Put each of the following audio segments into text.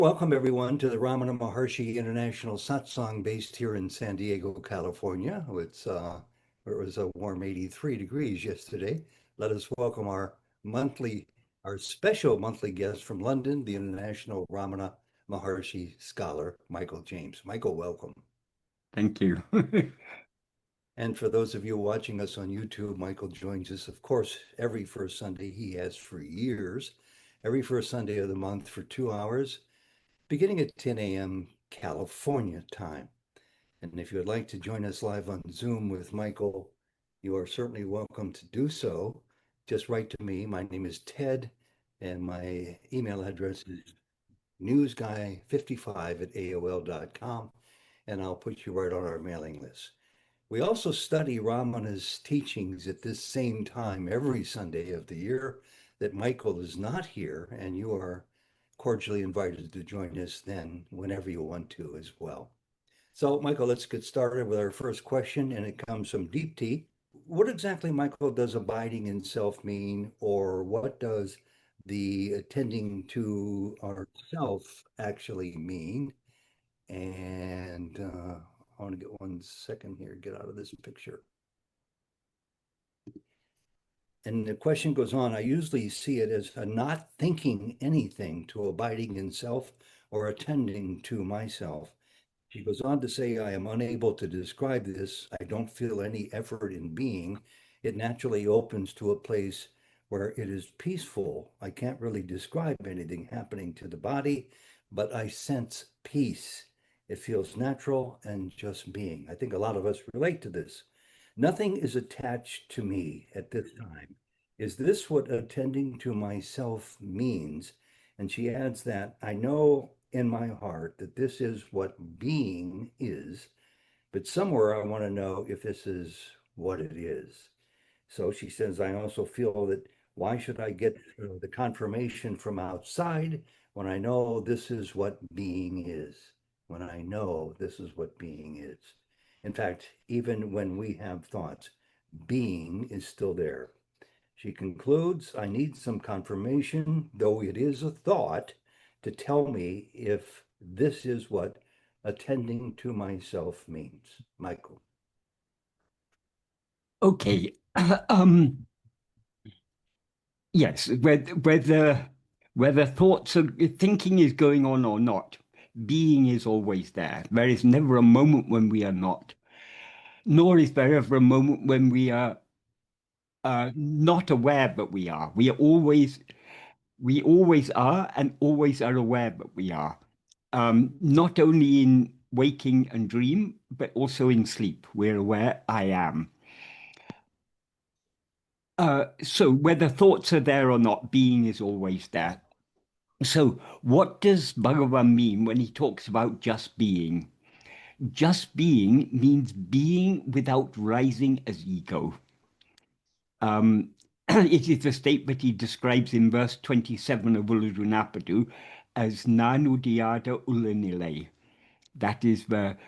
Welcome everyone to the Ramana Maharshi International Satsang based here in San Diego, California. It was a warm 83 degrees yesterday. Let us welcome our special monthly guest from London, the International Ramana Maharshi scholar, Michael James. Michael, welcome. Thank you. And for those of you watching us on YouTube, Michael joins us, of course, every first Sunday. He has for years, every first Sunday of the month for 2 hours, beginning at 10 a.m. California time. And if you would like to join us live on Zoom with Michael, you are certainly welcome to do so. Just write to me. My name is Ted, and my email address is newsguy55@aol.com, and I'll put you right on our mailing list. We also study Ramana's teachings at this same time every Sunday of the year that Michael is not here, and you are cordially invited to join us then whenever you want to as well. So, Michael, let's get started with our first question, and it comes from Deep Tea. What exactly, Michael, does abiding in self mean, or what does the attending to ourself actually mean? And I want to get 1 second here, get out of this picture. And the question goes on, I usually see it as a not thinking anything to abiding in self or attending to myself. She goes on to say, I am unable to describe this. I don't feel any effort in being. It naturally opens to a place where it is peaceful. I can't really describe anything happening to the body, but I sense peace. It feels natural and just being. I think a lot of us relate to this. Nothing is attached to me at this time. Is this what attending to myself means? And she adds that I know in my heart that this is what being is, but somewhere I want to know if this is what it is. So she says, I also feel that why should I get the confirmation from outside when I know this is what being is? When I know this is what being is. In fact, even when we have thoughts, being is still there. She concludes, I need some confirmation, though it is a thought, to tell me if this is what attending to myself means. Michael. Okay. Yes, whether thoughts are thinking is going on or not, being is always there. There is never a moment when we are not, nor is there ever a moment when we are not aware that we are. We always are and always are aware that we are. Not only in waking and dream, but also in sleep. We're aware I am. So whether thoughts are there or not, being is always there. So what does Bhagavan mean when he talks about just being? Just being means being without rising as ego. It is the state that he describes in verse 27 of Uludunapadu as Nanudiyada Ulanile. That is that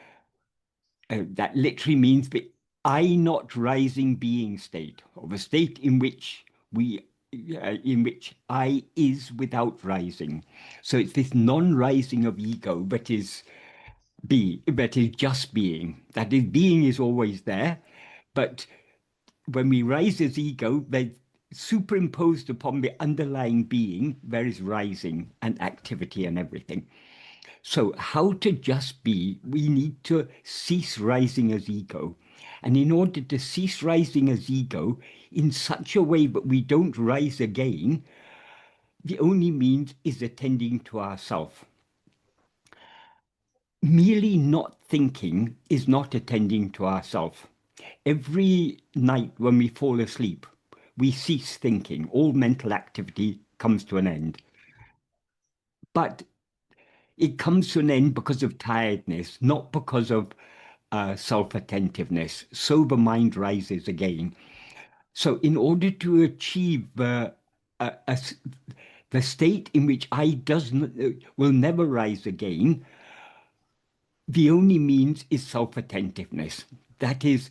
literally means the I not rising being state, or the state in which I is without rising. So it's this non-rising of ego that is just being. That is, being is always there, but when we rise as ego, they superimposed upon the underlying being, there is rising and activity and everything. So how to just be, we need to cease rising as ego. And in order to cease rising as ego in such a way that we don't rise again, the only means is attending to ourself. Merely not thinking is not attending to ourself. Every night when we fall asleep, we cease thinking. All mental activity comes to an end. But it comes to an end because of tiredness, not because of self-attentiveness. So the mind rises again. So in order to achieve the state in which I will never rise again, the only means is self-attentiveness. That is,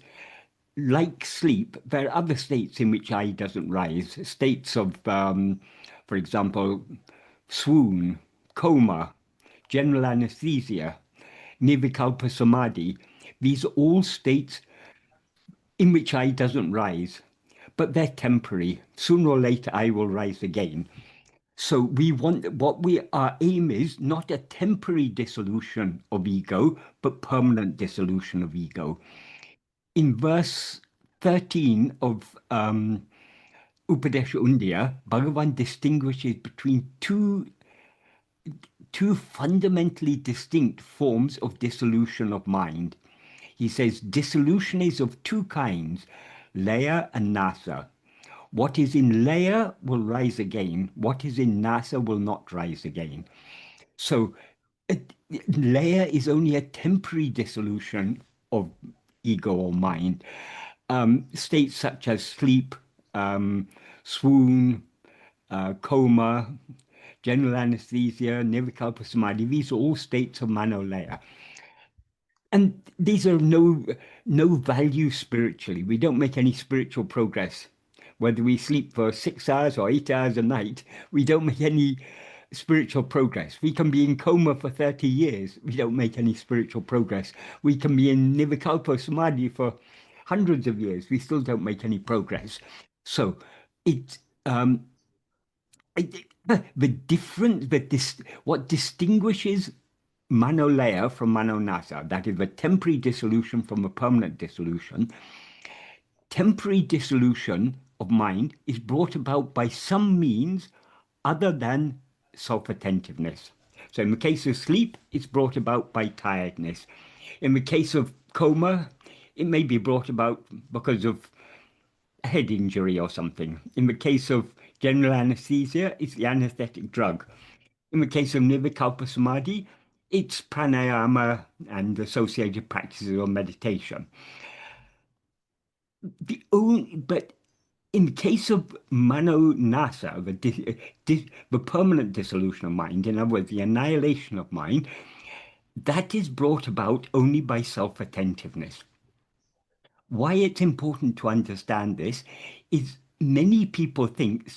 like sleep, there are other states in which I doesn't rise. States of, for example, swoon, coma, general anesthesia, nirvikalpa samadhi. These are all states in which I doesn't rise, but they're temporary. Sooner or later, I will rise again. So we want our aim is not a temporary dissolution of ego, but permanent dissolution of ego. In verse 13 of Upadesha Undiyar, Bhagavan distinguishes between two fundamentally distinct forms of dissolution of mind. He says dissolution is of two kinds, laya and nasa. What is in laya will rise again. What is in nasa will not rise again. So laya is only a temporary dissolution of ego or mind. States such as sleep, swoon, coma, general anesthesia, nirvikalpa samadhi, these are all states of manolaya. And these are no value spiritually. We don't make any spiritual progress. Whether we sleep for 6 hours or 8 hours a night, we don't make any spiritual progress. We can be in coma for 30 years. We don't make any spiritual progress. We can be in nirvikalpa samadhi for hundreds of years. We still don't make any progress. So it the difference, what distinguishes manolaya from manonasa, that is a temporary dissolution from a permanent dissolution. Temporary dissolution of mind is brought about by some means other than self-attentiveness. So in the case of sleep, it's brought about by tiredness. In the case of coma, it may be brought about because of a head injury or something. In the case of general anesthesia, it's the anesthetic drug. In the case of nirvikalpa samadhi, it's pranayama and associated practices of meditation. But in the case of mano-nasa, the permanent dissolution of mind, in other words, the annihilation of mind, that is brought about only by self-attentiveness. Why it's important to understand this is many people think,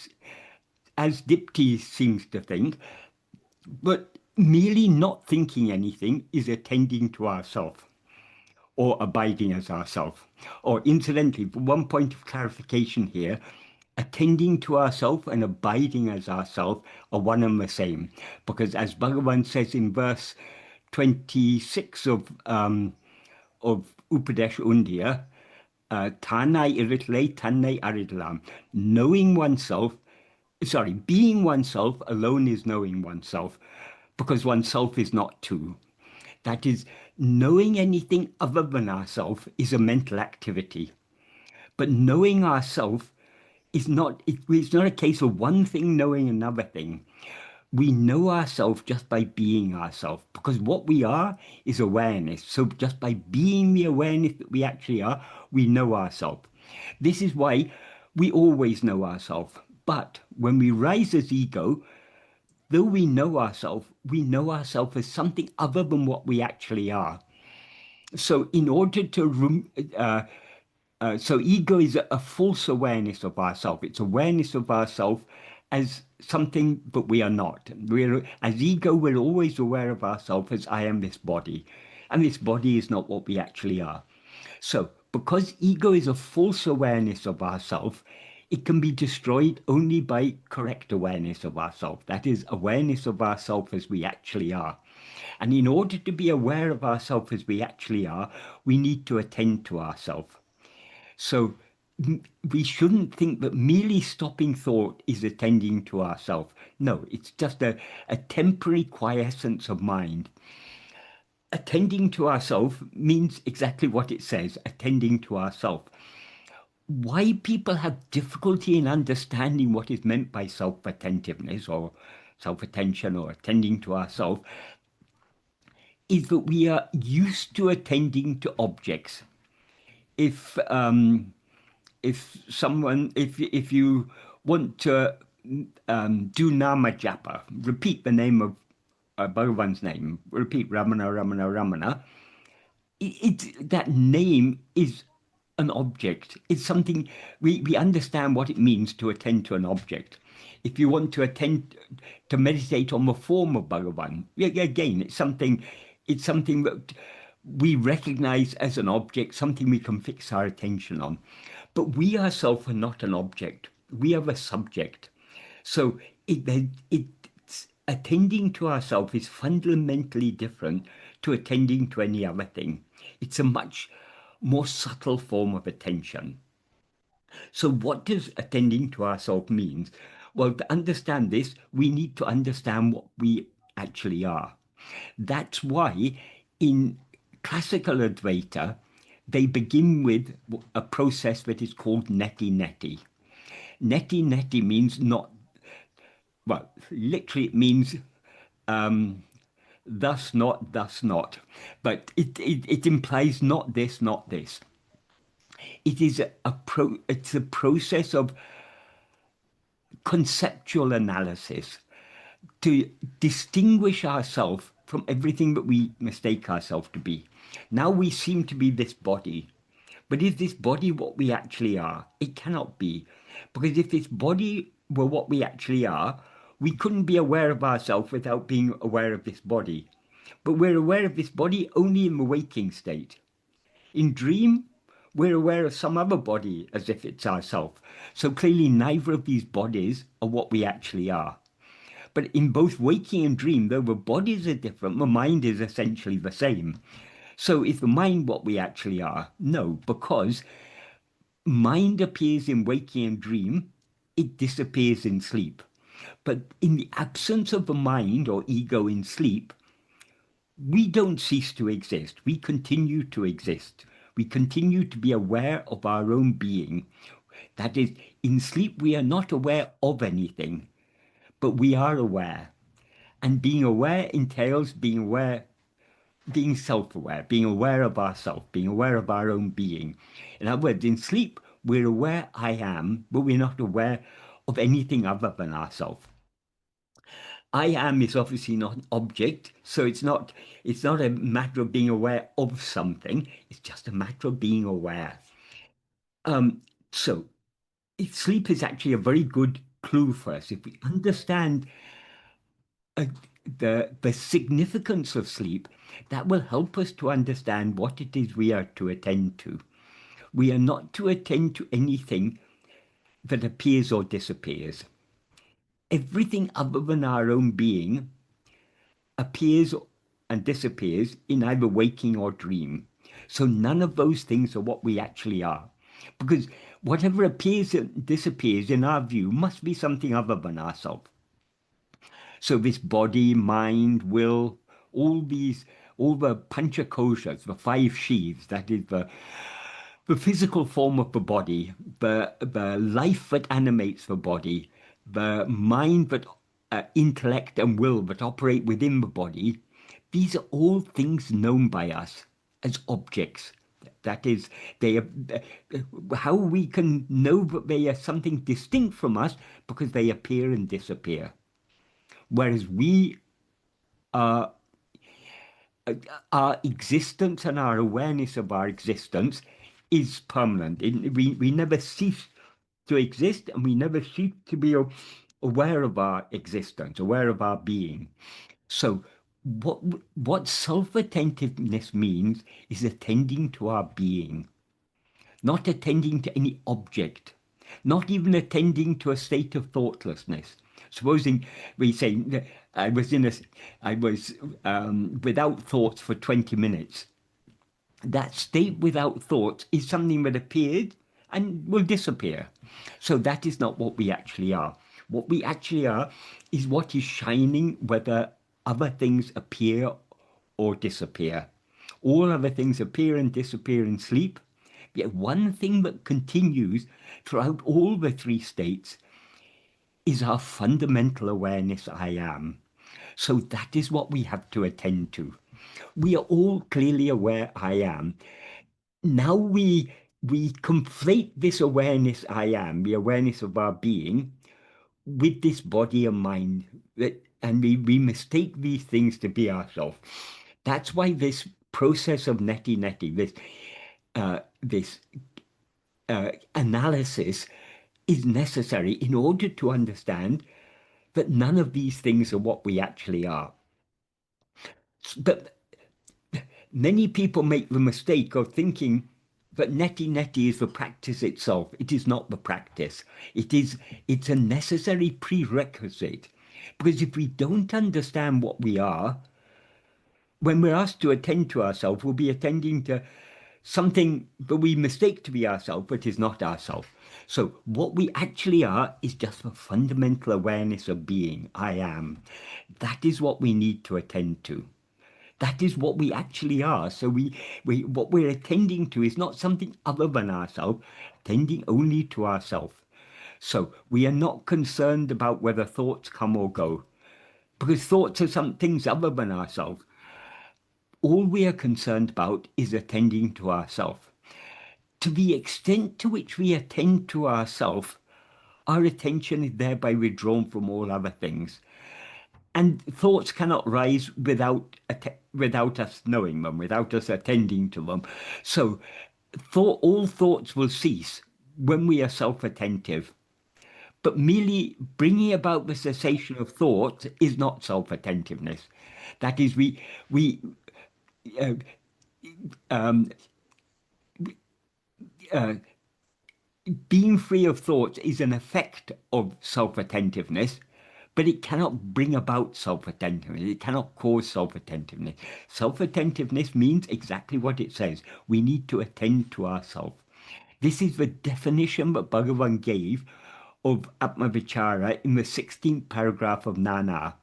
as Dipti seems to think, but merely not thinking anything is attending to ourself or abiding as ourself. Or incidentally, one point of clarification here, attending to ourself and abiding as ourself are one and the same. Because as Bhagavan says in verse 26 of Upadesha Undiyar, Tanai iritle, tanai aridalam. Being oneself alone is knowing oneself, because oneself is not two. That is, knowing anything other than ourself is a mental activity. But knowing ourself is not, it's not a case of one thing knowing another thing. We know ourselves just by being ourselves, because what we are is awareness. So just by being the awareness that we actually are, we know ourselves. This is why we always know ourselves. But when we rise as ego, though we know ourselves as something other than what we actually are. So in order to so ego is a false awareness of ourself. It's awareness of ourself as something that we are not. As ego, we're always aware of ourselves as I am this body. And this body is not what we actually are. So because ego is a false awareness of ourself, it can be destroyed only by correct awareness of ourself. That is, awareness of ourself as we actually are. And in order to be aware of ourselves as we actually are, we need to attend to ourselves. So we shouldn't think that merely stopping thought is attending to ourselves. No, it's just a temporary quiescence of mind. Attending to ourselves means exactly what it says, attending to ourselves. Why people have difficulty in understanding what is meant by self-attentiveness or self-attention or attending to ourselves is that we are used to attending to objects. If you want to do nama japa, repeat the name of Bhagavan's name, repeat Ramana, Ramana, Ramana, that name is an object. It's something we understand what it means to attend to an object. if you want to attend to meditate on the form of Bhagavan, again, it's something that we recognize as an object, something we can fix our attention on. But we ourselves are not an object. We are a subject. So it's attending to ourselves is fundamentally different to attending to any other thing. It's a much more subtle form of attention. So what does attending to ourselves means? Well, to understand this, we need to understand what we actually are. That's why in classical Advaita, they begin with a process that is called Neti Neti. Neti Neti means not, well, literally it means thus not, thus not. But it implies not this, not this. It is it's a process of conceptual analysis to distinguish ourselves from everything that we mistake ourselves to be. Now we seem to be this body, but is this body what we actually are? It cannot be. Because if this body were what we actually are, we couldn't be aware of ourselves without being aware of this body. But we're aware of this body only in the waking state. In dream, we're aware of some other body as if it's ourself. So clearly neither of these bodies are what we actually are. But in both waking and dream, though the bodies are different, the mind is essentially the same. So is the mind what we actually are? No, because mind appears in waking and dream, it disappears in sleep. But in the absence of the mind or ego in sleep, we don't cease to exist. We continue to exist. We continue to be aware of our own being. That is, in sleep, we are not aware of anything, but we are aware. And being aware entails being aware, being self-aware, being aware of ourselves, being aware of our own being. In other words, in sleep, we're aware I am, but we're not aware of anything other than ourselves. I am is obviously not an object, so it's not a matter of being aware of something, it's just a matter of being aware. So sleep is actually a very good clue for us. If we understand uh, the significance of sleep, that will help us to understand what it is we are to attend to. We are not to attend to anything that appears or disappears. Everything other than our own being appears and disappears in either waking or dream. So none of those things are what we actually are. Because whatever appears and disappears in our view must be something other than ourselves. So this body, mind, will, all the panchakoshas, the five sheaths, that is the physical form of the body, the life that animates the body, the mind that intellect and will that operate within the body, these are all things known by us as objects. That is, they are, how we can know that they are something distinct from us because they appear and disappear. Whereas our existence and our awareness of our existence is permanent. We never cease to exist, and we never cease to be aware of our existence, aware of our being. So what self-attentiveness means is attending to our being, not attending to any object, not even attending to a state of thoughtlessness. Supposing we say I was without thoughts for 20 minutes. That state without thoughts is something that appeared and will disappear. So that is not what we actually are. What we actually are is what is shining, whether other things appear or disappear. All other things appear and disappear in sleep. Yet one thing that continues throughout all the three states is our fundamental awareness, I am. So that is what we have to attend to. We are all clearly aware, I am. Now we conflate this awareness, I am, the awareness of our being, with this body and mind, and we mistake these things to be ourselves. That's why this process of neti neti, this analysis is necessary in order to understand that none of these things are what we actually are. But many people make the mistake of thinking that Neti Neti is the practice itself. It is not the practice. It's a necessary prerequisite. Because if we don't understand what we are, when we're asked to attend to ourselves, we'll be attending to something that we mistake to be ourselves, but is not ourselves. So what we actually are is just a fundamental awareness of being. I am. That is what we need to attend to. That is what we actually are. So what we're attending to is not something other than ourselves, attending only to ourselves. So we are not concerned about whether thoughts come or go, because thoughts are some things other than ourselves. All we are concerned about is attending to ourselves. To the extent to which we attend to ourselves, our attention is thereby withdrawn from all other things. And thoughts cannot rise without us knowing them, without us attending to them. So all thoughts will cease when we are self-attentive. But merely bringing about the cessation of thought is not self-attentiveness. That is, uh, um, uh, being free of thoughts is an effect of self-attentiveness, but it cannot bring about self-attentiveness. It cannot cause self-attentiveness. Self-attentiveness means exactly what it says. We need to attend to ourselves. This is the definition that Bhagavan gave of Atma-vichara in the 16th paragraph of Nana.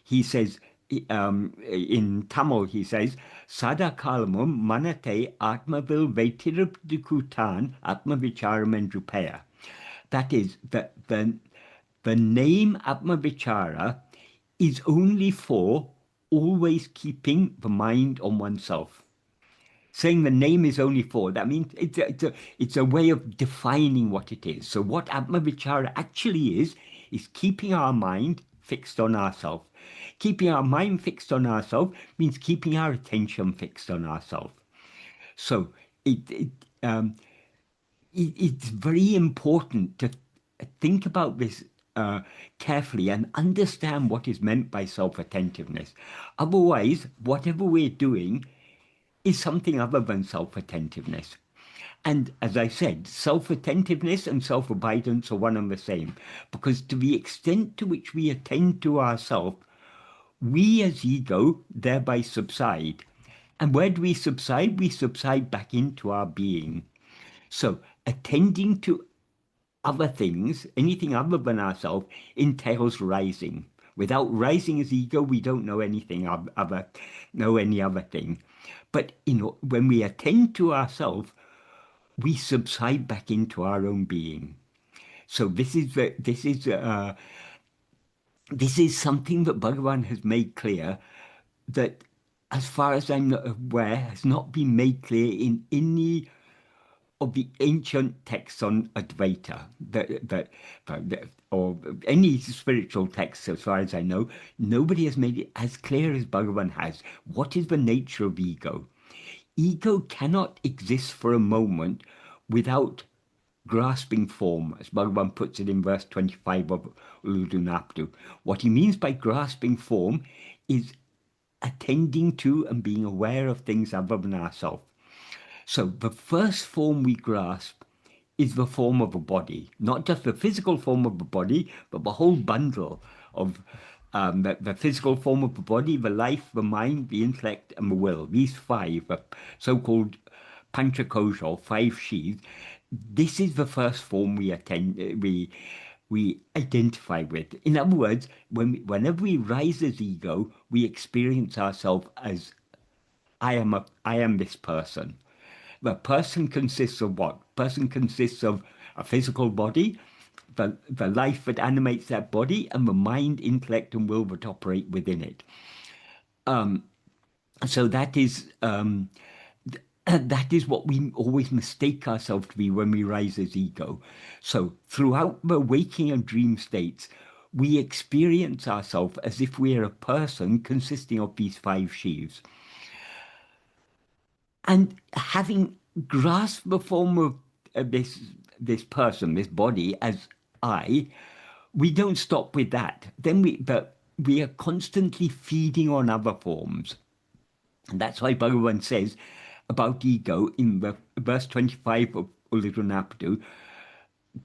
He says, in Tamil, he says, Sada kalamum manate atmavil vetirupdikutan atma-vicharam and drupaya. That is, the name Atma-vichara is only for always keeping the mind on oneself. Saying the name is only for, that means it's a way of defining what it is. So what Atma-vichara actually is keeping our mind fixed on ourselves. Keeping our mind fixed on ourselves means keeping our attention fixed on ourselves. So it's very important to think about this carefully and understand what is meant by self-attentiveness. Otherwise, whatever we're doing is something other than self-attentiveness. And as I said, self-attentiveness and self-abidance are one and the same, because to the extent to which we attend to ourselves, we as ego thereby subside. And where do we subside? We subside back into our being. So attending to other things, anything other than ourselves, entails rising. Without rising as ego, we don't know anything know any other thing. But when we attend to ourselves, we subside back into our own being. So this is something that Bhagavan has made clear, that, as far as I'm aware, has not been made clear in any of the ancient texts on Advaita, or any spiritual texts, as far as I know. Nobody has made it as clear as Bhagavan has. What is the nature of ego? Ego cannot exist for a moment without grasping form, as Bhagavan puts it in verse 25 of Uludunaptu. What he means by grasping form is attending to and being aware of things other than ourselves. So the first form we grasp is the form of a body, not just the physical form of a body, but the whole bundle of the physical form of the body, the life, the mind, the intellect, and the will. These five, the so-called panchakosha, or five sheaths. This is the first form we identify with. In other words, whenever we rise as ego, we experience ourselves as I am this person. The person consists of what? Person consists of a physical body, the life that animates that body, and the mind, intellect, and will that operate within it. So that is that is what we always mistake ourselves to be when we rise as ego. So throughout the waking and dream states, we experience ourselves as if we are a person consisting of these five sheaths. And having grasped the form of this person, this body, as I, we don't stop with that. But we are constantly feeding on other forms. And that's why Bhagavan says about ego in verse 25 of Ulirunapadu,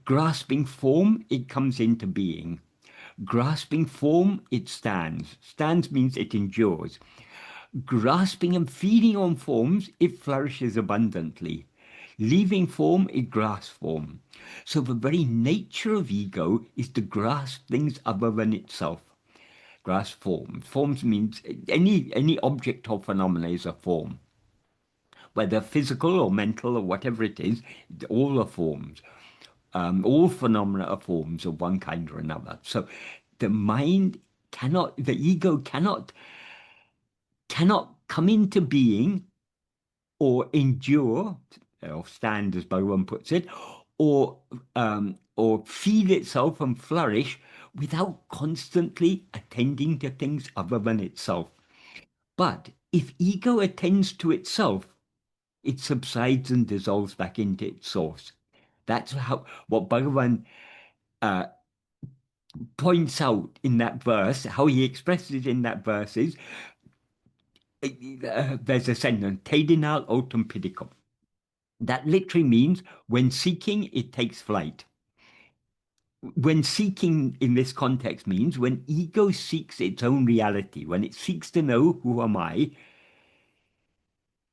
grasping form, it comes into being. Grasping form, it stands. Stands means it endures. Grasping and feeding on forms, it flourishes abundantly. Leaving form, it grasps form. So the very nature of ego is to grasp things other than itself. Grasp forms. Forms means any object or phenomena is a form. Whether physical or mental or whatever it is, all are forms. All phenomena are forms of one kind or another. So the mind the ego cannot come into being or endure, or stand as Bhagavan puts it, or feed itself and flourish without constantly attending to things other than itself. But if ego attends to itself, it subsides and dissolves back into its source. That's what Bhagavan points out in that verse, how he expresses it in that verse is, there's a sentence, Tedinal autem pidicum. That literally means when seeking, it takes flight. When seeking in this context means when ego seeks its own reality, when it seeks to know who am I,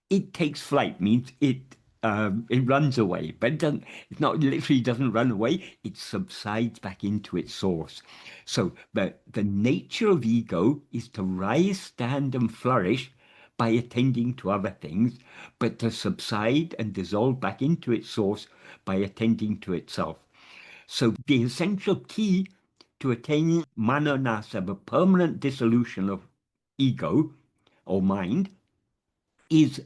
it takes flight, means it runs away, but it literally doesn't run away, it subsides back into its source. So the nature of ego is to rise, stand, and flourish by attending to other things, but to subside and dissolve back into its source by attending to itself. So the essential key to attaining manonasa, the permanent dissolution of ego or mind, is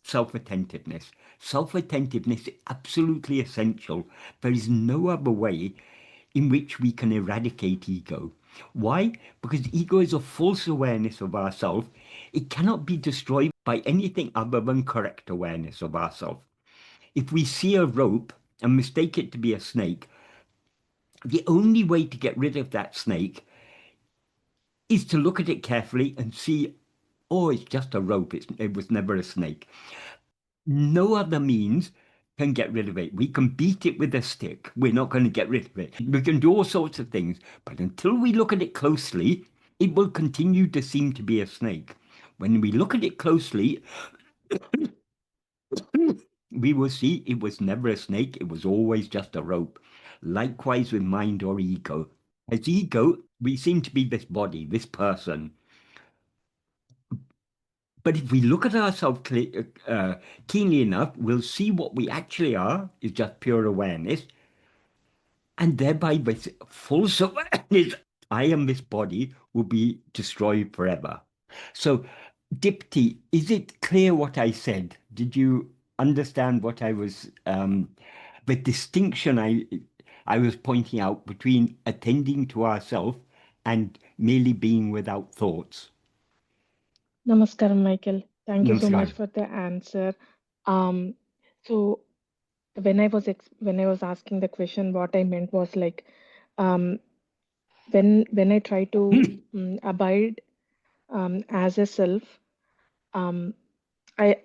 self-attentiveness. Self-attentiveness is absolutely essential. There is no other way in which we can eradicate ego. Why? Because ego is a false awareness of ourself. It cannot be destroyed by anything other than correct awareness of ourself. If we see a rope and mistake it to be a snake, the only way to get rid of that snake is to look at it carefully and see, oh, it's just a rope. It was never a snake. No other means can get rid of it. We can beat it with a stick. We're not going to get rid of it. We can do all sorts of things. But until we look at it closely, it will continue to seem to be a snake. When we look at it closely, we will see it was never a snake. It was always just a rope. Likewise with mind or ego. As ego, we seem to be this body, this person. But if we look at ourselves keenly enough, we'll see what we actually are is just pure awareness. And thereby, with full awareness, I am this body, will be destroyed forever. So, Dipti, is it clear what I said? Did you understand what I was, the distinction I was pointing out between attending to ourself and merely being without thoughts? Namaskaram, Michael. Thank you so much Namaskar. for the answer. Um, so when I was asking the question, what I meant was like, um, when I try to abide as a self, um,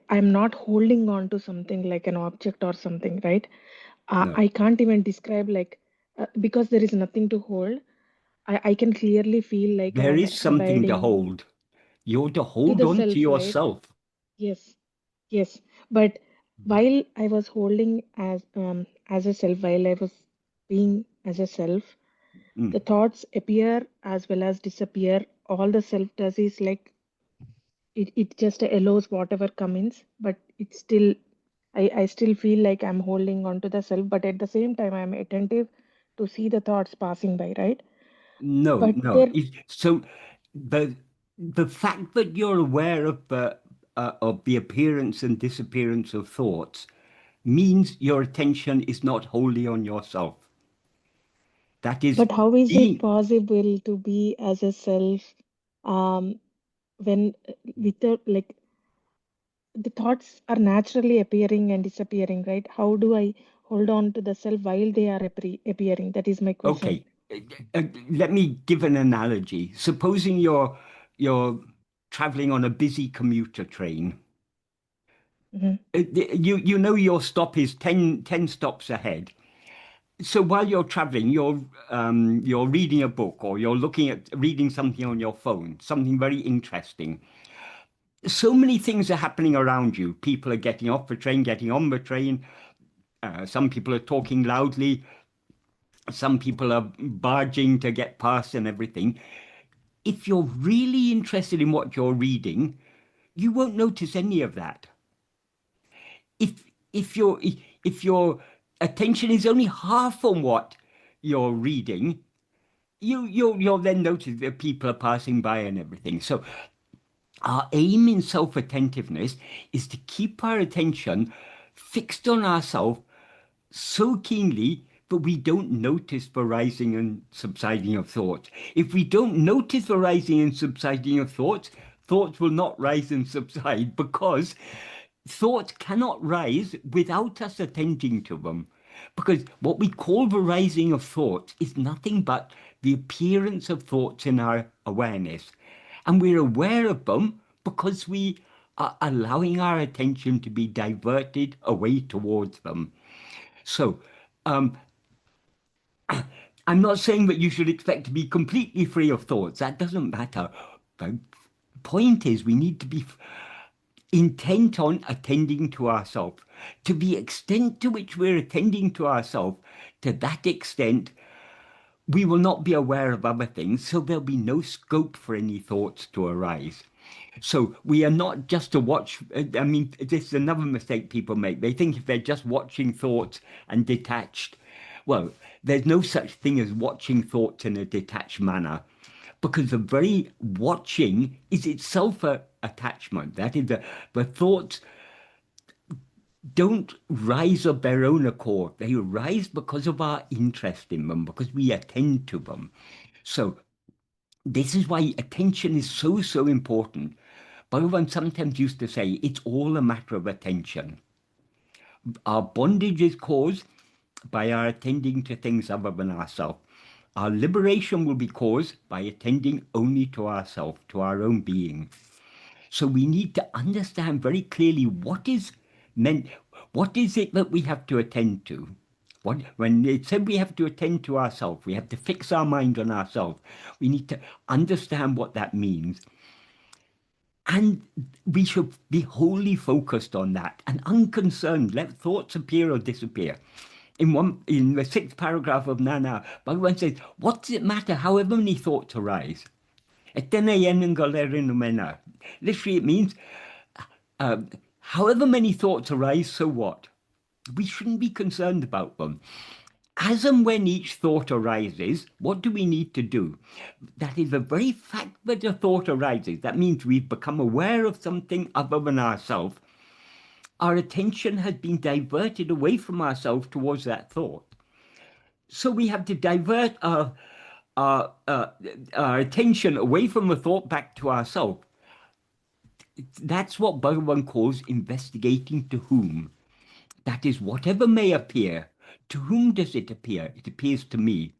I'm not holding on to something like an object or something, right? No, I can't even describe like because there is nothing to hold. I can clearly feel like there I'm is something to abiding hold. You're to to hold the on to self, right? yourself. Yes. Yes, but while I was holding as a self, while I was being as a self, Mm. the thoughts appear as well as disappear. All the self does is like it just allows whatever comes, but it's still I still feel like I'm holding on to the self, but at the same time I'm attentive to see the thoughts passing by, right? No, But no. there So the the fact that you're aware of the appearance and disappearance of thoughts means your attention is not wholly on yourself. That is but how is it being. possible to be as a self um when with the the thoughts are naturally appearing and disappearing, right? How do I hold on to the self while they are appearing? That is my question. Okay, let me give an analogy. Supposing you're traveling on a busy commuter train. Mhm. You know your stop is 10 stops ahead. So while you're traveling, you're reading a book or you're reading something on your phone, something very interesting. So many things are happening around you. People are getting off the train, getting on the train. Some people are talking loudly. Some people are barging to get past and everything. If you're really interested in what you're reading, you won't notice any of that. If if your attention is only half on what you're reading, you'll then notice that people are passing by and everything. So our aim in self-attentiveness is to keep our attention fixed on ourselves so keenly but we don't notice the rising and subsiding of thoughts. If we don't notice the rising and subsiding of thoughts, thoughts will not rise and subside because thoughts cannot rise without us attending to them. Because what we call the rising of thoughts is nothing but the appearance of thoughts in our awareness. And we're aware of them because we are allowing our attention to be diverted away towards them. So, I'm not saying that you should expect to be completely free of thoughts. That doesn't matter. The point is, we need to be intent on attending to ourselves. To the extent to which we're attending to ourselves, to that extent, we will not be aware of other things, so there'll be no scope for any thoughts to arise. So we are not just to watch. I mean, this is another mistake people make. They think if they're just watching thoughts and detached, well, there's no such thing as watching thoughts in a detached manner, because the very watching is itself a attachment. That is, the thoughts don't rise of their own accord. They rise because of our interest in them, because we attend to them. So this is why attention is so, so important. Bhagavan sometimes used to say, it's all a matter of attention. Our bondage is caused by our attending to things other than ourselves. Our liberation will be caused by attending only to ourselves, to our own being. So we need to understand very clearly what is meant, what is it that we have to attend to? When it said we have to attend to ourselves, we have to fix our mind on ourselves. We need to understand what that means. And we should be wholly focused on that and unconcerned. Let thoughts appear or disappear. In the sixth paragraph of Nana, Bhagavan says, what does it matter however many thoughts arise? Literally, it means however many thoughts arise, so what? We shouldn't be concerned about them. As and when each thought arises, what do we need to do? That is the very fact that a thought arises. That means we've become aware of something other than ourselves. Our attention has been diverted away from ourselves towards that thought. So we have to divert our attention away from the thought back to ourselves. That's what Bhagavan calls investigating to whom. That is, whatever may appear, to whom does it appear? It appears to me.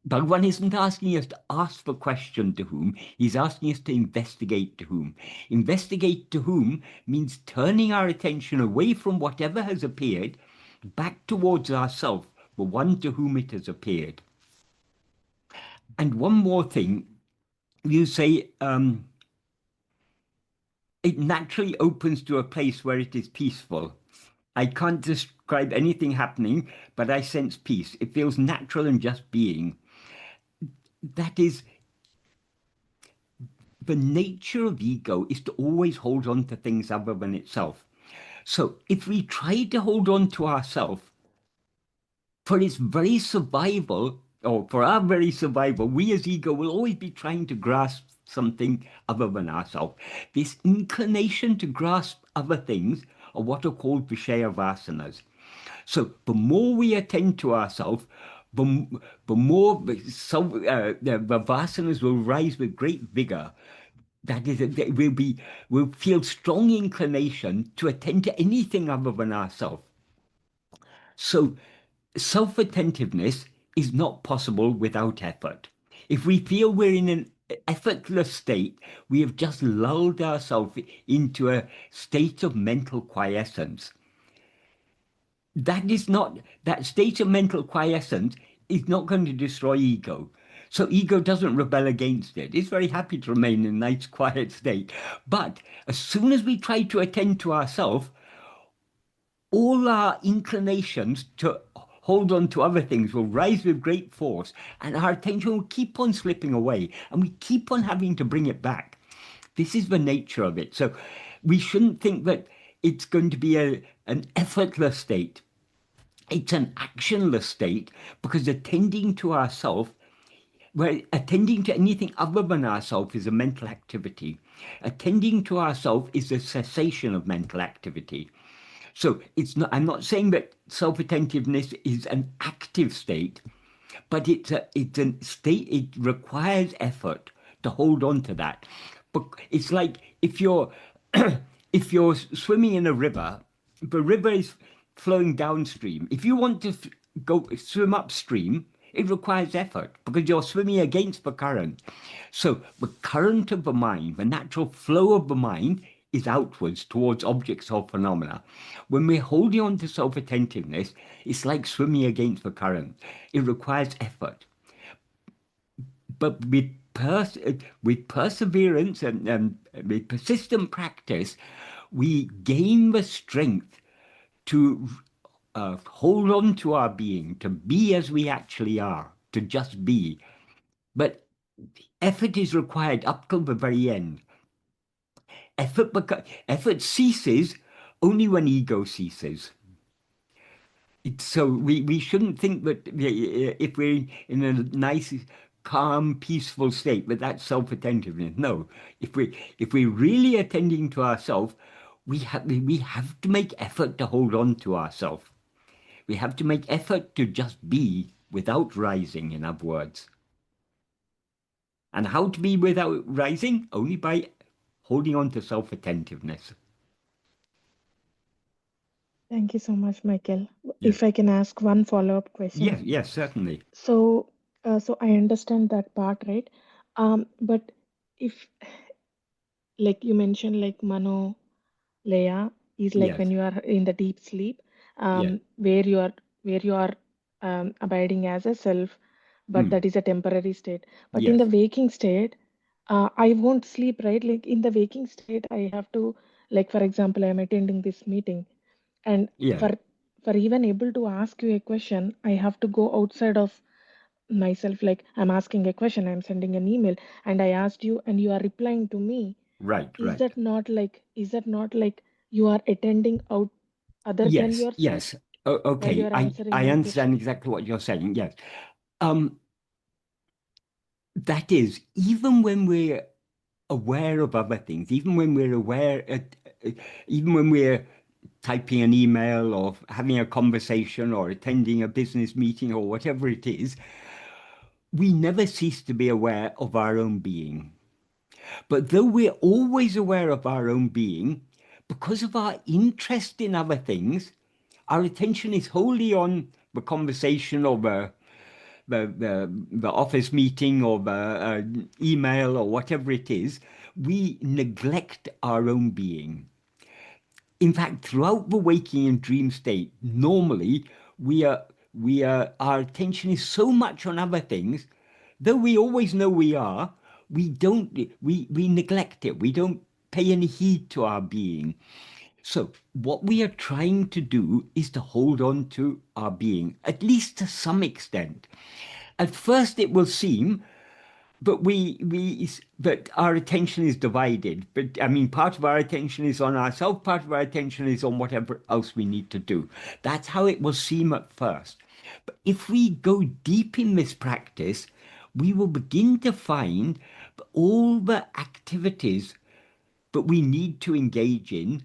Bhagavan isn't asking us to ask the question to whom, he's asking us to investigate to whom. Investigate to whom means turning our attention away from whatever has appeared back towards ourself, the one to whom it has appeared. And one more thing, you say it naturally opens to a place where it is peaceful. I can't describe anything happening, but I sense peace. It feels natural and just being. That is, the nature of ego is to always hold on to things other than itself. So if we try to hold on to ourselves, for its very survival, or for our very survival, we as ego will always be trying to grasp something other than ourselves. This inclination to grasp other things are what are called Vishaya vasanas. So the more we attend to ourselves, the more the vasanas will rise with great vigor. That is, we'll feel strong inclination to attend to anything other than ourselves. So self-attentiveness is not possible without effort. If we feel we're in an effortless state, we have just lulled ourselves into a state of mental quiescence. That state of mental quiescence is not going to destroy ego. So ego doesn't rebel against it. It's very happy to remain in a nice, quiet state. But as soon as we try to attend to ourselves, all our inclinations to hold on to other things will rise with great force, and our attention will keep on slipping away, and we keep on having to bring it back. This is the nature of it. So we shouldn't think that it's going to be an effortless state. It's an actionless state, because attending to ourself, well, attending to anything other than ourself is a mental activity. Attending to ourself is a cessation of mental activity. So it's not, I'm not saying that self-attentiveness is an active state, but it's a state, it requires effort to hold on to that. But it's like if you're if you're swimming in a river, the river is flowing downstream. If you want to go swim upstream, it requires effort because you're swimming against the current. So the current of the mind, the natural flow of the mind, is outwards towards objects or phenomena. When we're holding on to self-attentiveness, it's like swimming against the current. It requires effort. But with perseverance and with persistent practice, we gain the strength to hold on to our being, to be as we actually are, to just be. But effort is required up till the very end. Effort ceases only when ego ceases. So we shouldn't think that if we're in a nice, calm, peaceful state, but that's self-attentiveness. No, if we're really attending to ourselves, we have to make effort to hold on to ourselves. We have to make effort to just be without rising, in other words. And how to be without rising? Only by holding on to self-attentiveness. Thank you so much, Michael. Yes. If I can ask one follow-up question. Yes, certainly. So, so I understand that part, right? But if, like you mentioned, like Mano Leya is like Yes, when you are in the deep sleep, yes, where you are abiding as a self, but mm, that is a temporary state. But in yes, the waking state, I won't sleep, right? Like in the waking state, I have to, like for example, I'm attending this meeting, and yes, for even able to ask you a question, I have to go outside of myself. Like I'm asking a question, I'm sending an email, and I asked you, and you are replying to me. right, Is right. that not like, you are attending out other than Yes, yourself yes. while you Okay, are answering I my understand question? exactly what you're saying. Yes. Um, that is, even when we're aware of other things, even when we're typing an email or having a conversation or attending a business meeting or whatever it is, we never cease to be aware of our own being. But though we're always aware of our own being, because of our interest in other things, our attention is wholly on the conversation or the office meeting or the email or whatever it is. We neglect our own being. In fact, throughout the waking and dream state, normally our attention is so much on other things, though we always know we are, we neglect it. We don't pay any heed to our being. So what we are trying to do is to hold on to our being, at least to some extent. At first it will seem but but our attention is divided. But I mean, part of our attention is on ourselves, part of our attention is on whatever else we need to do. That's how it will seem at first. But if we go deep in this practice, we will begin to find all the activities that we need to engage in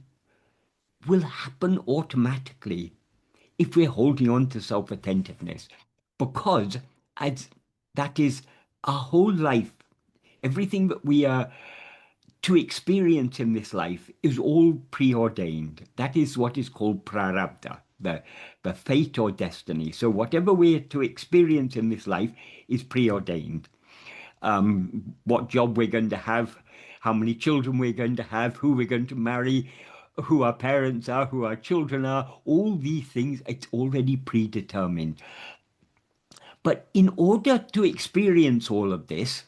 will happen automatically if we're holding on to self-attentiveness, because as that is our whole life, everything that we are to experience in this life is all preordained. That is what is called prarabdha. the fate or destiny. So whatever we're to experience in this life is preordained. What job we're going to have, how many children we're going to have, who we're going to marry, who our parents are, who our children are, all these things, it's already predetermined. But in order to experience all of this,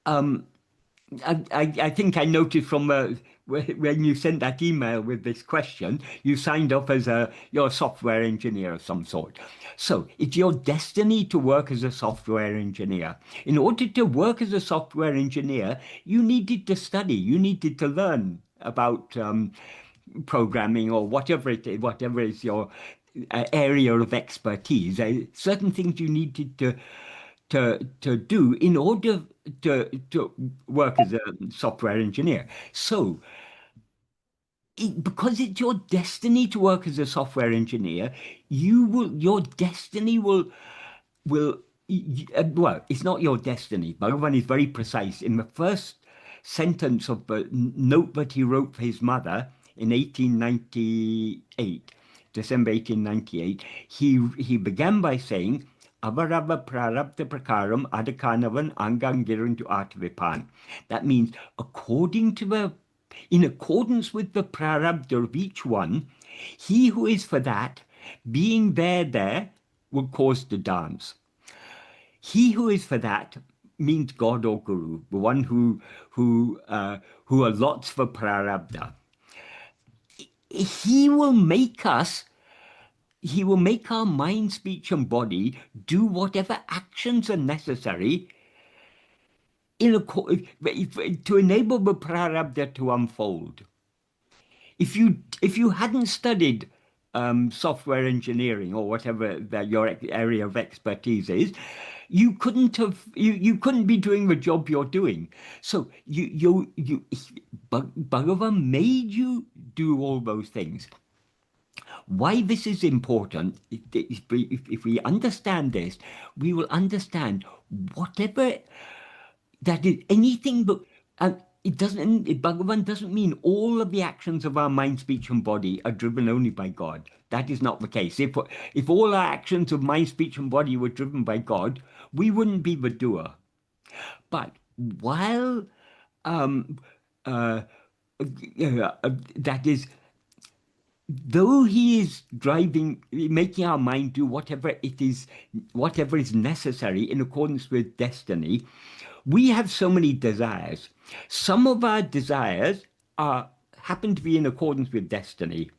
I think I noticed from when you sent that email with this question, you signed up as you're a software engineer of some sort. So it's your destiny to work as a software engineer. In order to work as a software engineer, you needed to study, you needed to learn about programming or whatever it is, whatever is your area of expertise. Certain things you needed to do in order to work as a software engineer. So, because it's your destiny to work as a software engineer, your destiny will well, it's not your destiny. Bhagavan is very precise. In the first sentence of the note that he wrote for his mother in 1898, December 1898, he began by saying, Avarava prarabdha prakaram adakanavan angangirantu atvipan. That means in accordance with the prarabdha of each one, he who is for that, being there, will cause to dance. He who is for that means God or Guru, the one who allots for prarabdha. He will make our mind, speech, and body do whatever actions are necessary to enable the prarabdha to unfold. If you hadn't studied software engineering or whatever that your area of expertise is, you couldn't be doing the job you're doing. So Bhagavan made you do all those things. Why this is important, if we understand this, we will understand whatever that is anything but Bhagavan doesn't mean all of the actions of our mind, speech, and body are driven only by God. That is not the case. If all our actions of mind, speech, and body were driven by God, we wouldn't be the doer. But while that is, though he is making our mind do whatever is necessary in accordance with destiny, we have so many desires. Some of our desires happen to be in accordance with destiny.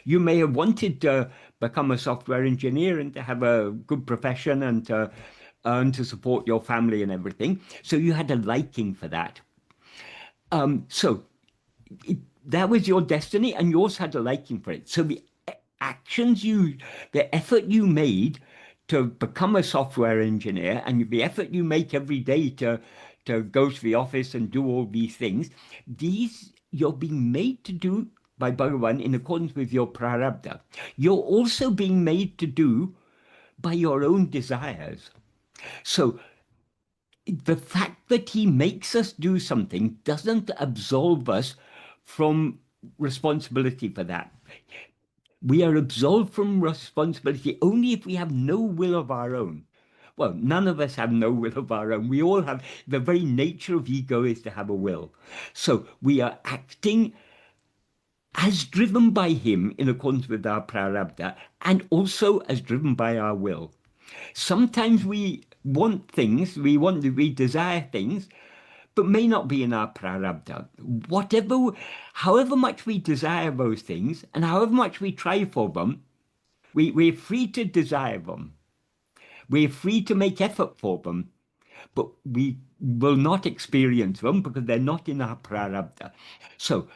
You may have wanted to become a software engineer and to have a good profession and to earn to support your family and everything. So you had a liking for that. That was your destiny, and yours had a liking for it. So the effort you made to become a software engineer, and the effort you make every day to go to the office and do all these things, you're being made to do by Bhagavan in accordance with your prarabdha. You're also being made to do by your own desires. So the fact that he makes us do something doesn't absolve us from responsibility for that. We are absolved from responsibility only if we have no will of our own. Well, none of us have no will of our own. We all have, the very nature of ego is to have a will. So we are acting as driven by him in accordance with our prarabdha and also as driven by our will. Sometimes we want things, we desire things, but may not be in our prarabdha. However much we desire those things and however much we try for them, we're free to desire them. We're free to make effort for them, but we will not experience them because they're not in our prarabdha. So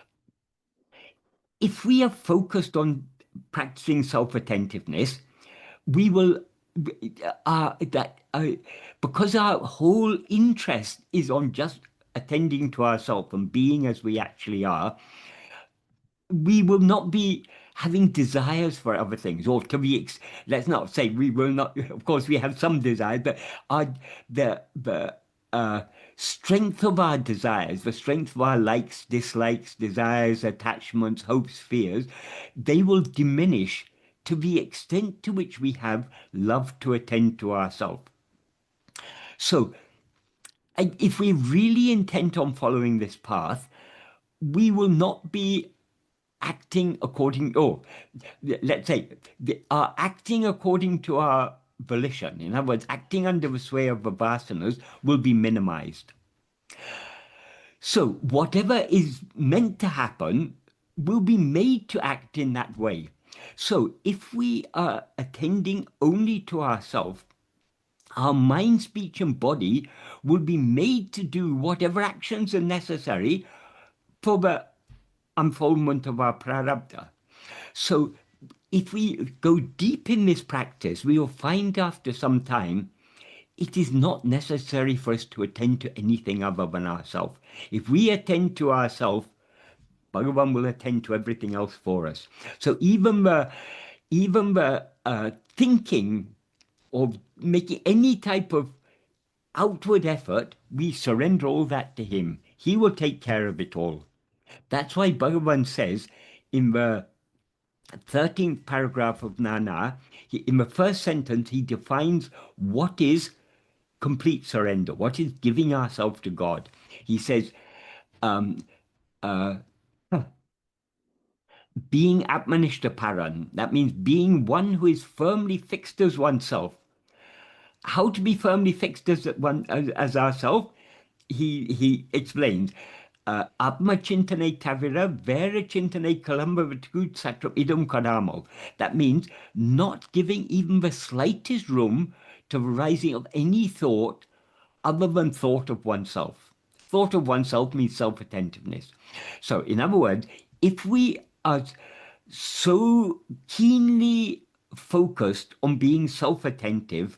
if we are focused on practicing self-attentiveness, we will because our whole interest is on just attending to ourselves and being as we actually are, we will not be having desires for other things, or let's not say we will not. Of course, we have some desires, but strength of our desires, the strength of our likes, dislikes, desires, attachments, hopes, fears, they will diminish to the extent to which we have love to attend to ourselves. So, if we're really intent on following this path, we will not be acting according, let's say, our acting according to our volition, in other words, acting under the sway of the vasanas, will be minimized. So whatever is meant to happen will be made to act in that way. So if we are attending only to ourselves, our mind, speech, and body will be made to do whatever actions are necessary for the unfoldment of our prarabdha. So if we go deep in this practice, we will find after some time it is not necessary for us to attend to anything other than ourselves. If we attend to ourselves, Bhagavan will attend to everything else for us. So even the thinking of making any type of outward effort, we surrender all that to him. He will take care of it all. That's why Bhagavan says in the 13th paragraph of Nana, in the first sentence, he defines what is complete surrender, what is giving ourselves to God. He says, being Atmanishtaparan, that means being one who is firmly fixed as oneself. How to be firmly fixed as ourself? He explains, Atma chintane tavira vera chintane kalamba vitgut satram idam kadamo. That means not giving even the slightest room to the rising of any thought other than thought of oneself. Thought of oneself means self-attentiveness. So, in other words, if we are so keenly focused on being self-attentive,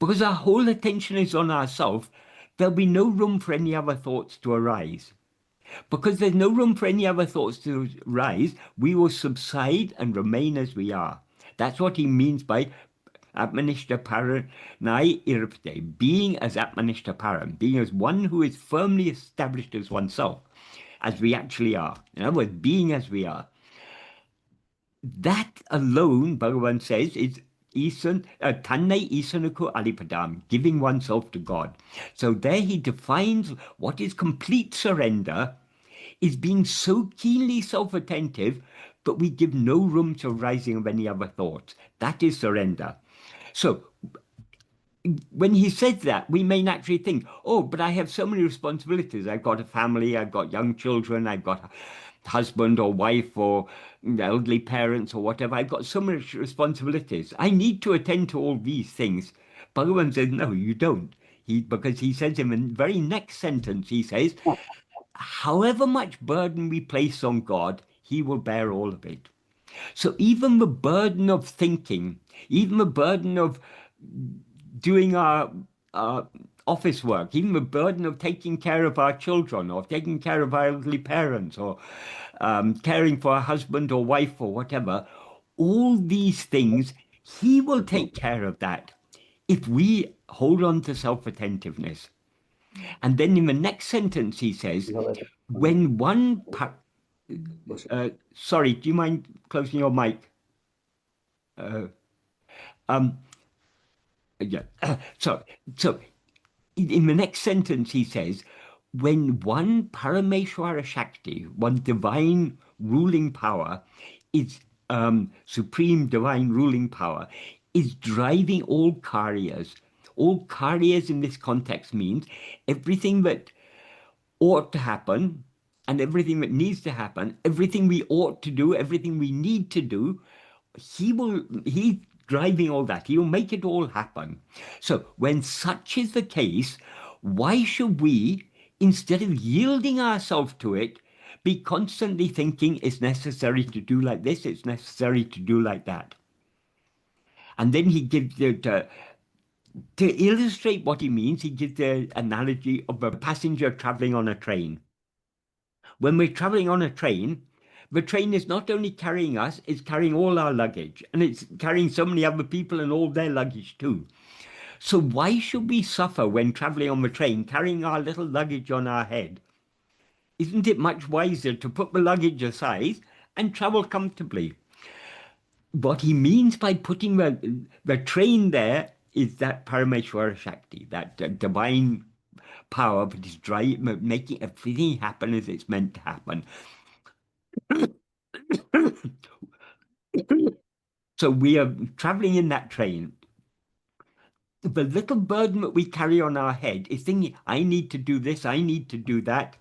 because our whole attention is on ourself, there'll be no room for any other thoughts to arise. Because there's no room for any other thoughts to rise, we will subside and remain as we are. That's what he means by Atmanishtaparanai irpte, being as Atmanishtaparan, being as one who is firmly established as oneself, as we actually are. In other words, being as we are. That alone, Bhagavan says, is Tannai Isanuku Alipadam, giving oneself to God. So there he defines what is complete surrender, is being so keenly self-attentive, but we give no room to rising of any other thoughts. That is surrender. So when he said that, we may naturally think, oh, but I have so many responsibilities. I've got a family, I've got young children, I've got a husband or wife or elderly parents or whatever. I've got so many responsibilities. I need to attend to all these things. Bhagavan says, no, you don't. Because he says in the very next sentence, he says, however much burden we place on God, he will bear all of it. So even the burden of thinking, even the burden of doing our office work, even the burden of taking care of our children or taking care of our elderly parents or caring for a husband or wife or whatever, all these things, he will take care of that if we hold on to self-attentiveness. And then in the next sentence he says, when one... sorry, do you mind closing your mic? Yeah. So in the next sentence he says, when one Parameshwara Shakti, one divine ruling power, is supreme divine ruling power, is driving all karyas. All karyas in this context means everything that ought to happen and everything that needs to happen, everything we ought to do, everything we need to do, he's driving all that. He will make it all happen. So when such is the case, why should we, instead of yielding ourselves to it, be constantly thinking it's necessary to do like this, it's necessary to do like that? And then he gives to illustrate what he means, he gives the analogy of a passenger traveling on a train. When we're traveling on a train, the train is not only carrying us, it's carrying all our luggage, and it's carrying so many other people and all their luggage too. So why should we suffer when traveling on the train, carrying our little luggage on our head? Isn't it much wiser to put the luggage aside and travel comfortably? What he means by putting the train there is that Parameshwara Shakti, that divine power that is making everything happen as it's meant to happen. So we are traveling in that train. The little burden that we carry on our head is thinking, I need to do this, I need to do that.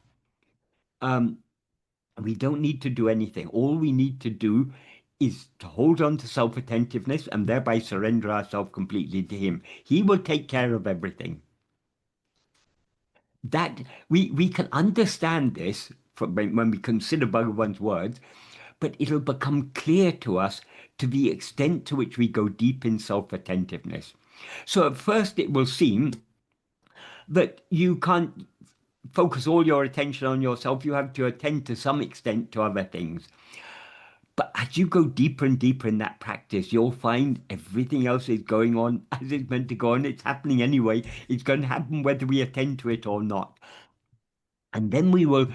We don't need to do anything. All we need to do is to hold on to self-attentiveness and thereby surrender ourselves completely to him. He will take care of everything. That we can understand this from when we consider Bhagavan's words, but it'll become clear to us to the extent to which we go deep in self-attentiveness. So at first it will seem that you can't focus all your attention on yourself. You have to attend to some extent to other things. But as you go deeper and deeper in that practice, you'll find everything else is going on as it's meant to go on. It's happening anyway. It's going to happen whether we attend to it or not. And then uh,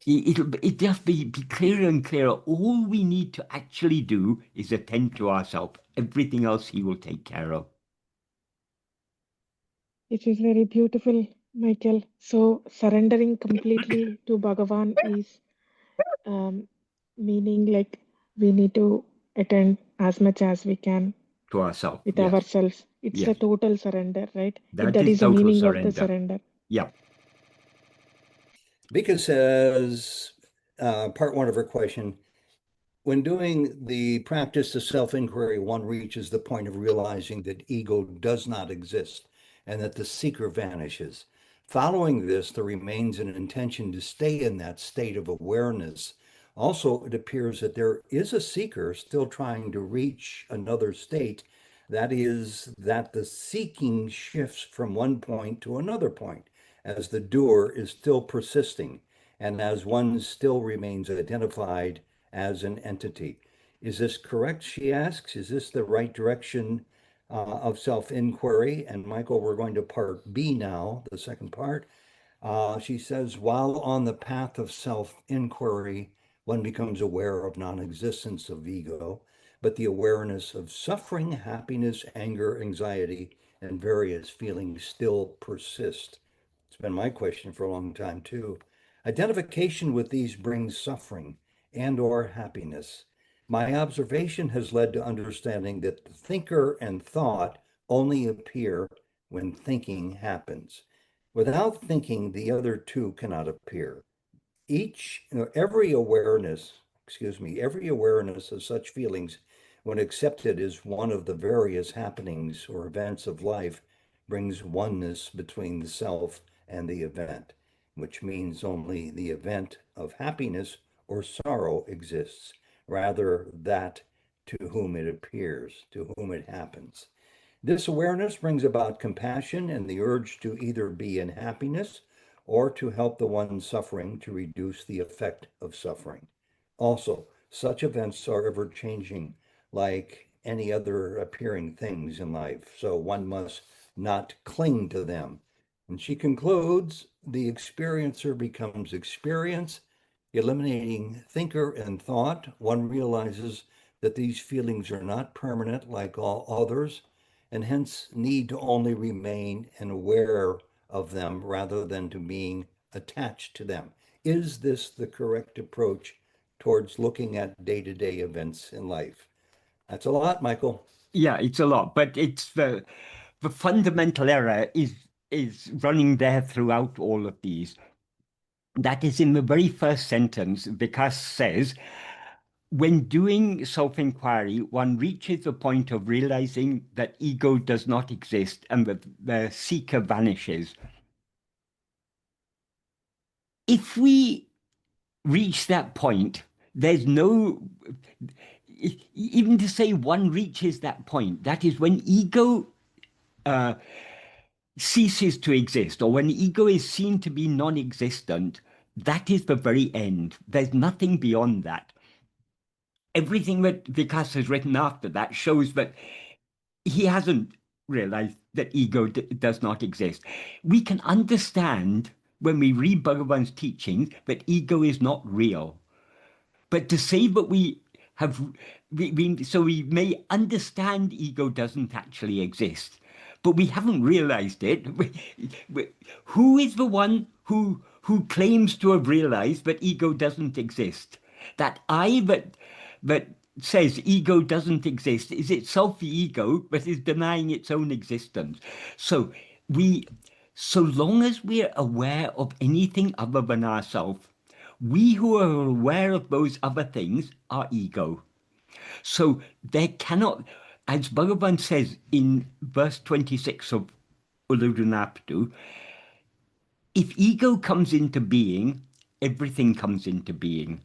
it'll just be clearer and clearer. All we need to actually do is attend to ourselves. Everything else he will take care of. It is very beautiful, Michael. So surrendering completely to Bhagavan is meaning like we need to attend as much as we can To ourselves, with yes. ourselves. It's Yes. a total surrender, right? That That is is the total meaning of the surrender. surrender. Yeah. Vika says, part one of her question, when doing the practice of self-inquiry, one reaches the point of realizing that ego does not exist and that the seeker vanishes. Following this, there remains an intention to stay in that state of awareness. Also, it appears that there is a seeker still trying to reach another state. That is, that the seeking shifts from one point to another point, as the doer is still persisting and as one still remains identified as an entity. Is this correct? She asks. Is this the right direction of self-inquiry? And Michael, we're going to part B now, the second part. She says, while on the path of self-inquiry, one becomes aware of non-existence of ego, but the awareness of suffering, happiness, anger, anxiety, and various feelings still persist. It's been my question for a long time too. Identification with these brings suffering and or happiness. My observation has led to understanding that the thinker and thought only appear when thinking happens. Without thinking, the other two cannot appear. Every awareness, every awareness of such feelings, when accepted as one of the various happenings or events of life, brings oneness between the self and the event, which means only the event of happiness or sorrow exists, rather that to whom it appears, to whom it happens. This awareness brings about compassion and the urge to either be in happiness or to help the one suffering to reduce the effect of suffering. Also, such events are ever changing, like any other appearing things in life, so one must not cling to them. And she concludes, the experiencer becomes experience, eliminating thinker and thought. One realizes that these feelings are not permanent like all others, and hence need to only remain and aware of them rather than to being attached to them. Is this the correct approach towards looking at day-to-day events in life? That's a lot, Michael. Yeah, it's a lot, but it's the fundamental error is running there throughout all of these. That is in the very first sentence, Vikas says, when doing self-inquiry, one reaches the point of realizing that ego does not exist and that the seeker vanishes. If we reach that point, there's no, even to say one reaches that point, that is when ego ceases to exist, or when ego is seen to be non-existent, that is the very end. There's nothing beyond that. Everything that Vikas has written after that shows that he hasn't realized that ego does not exist. We can understand when we read Bhagavan's teachings that ego is not real. But to say that we have, so we may understand ego doesn't actually exist, but we haven't realized it. Who is the one who claims to have realized that ego doesn't exist? That I that says ego doesn't exist is itself the ego that is denying its own existence. So so long as we're aware of anything other than ourselves, we who are aware of those other things are ego. So there cannot, as Bhagavan says in verse 26 of Uludunapadu, if ego comes into being, everything comes into being.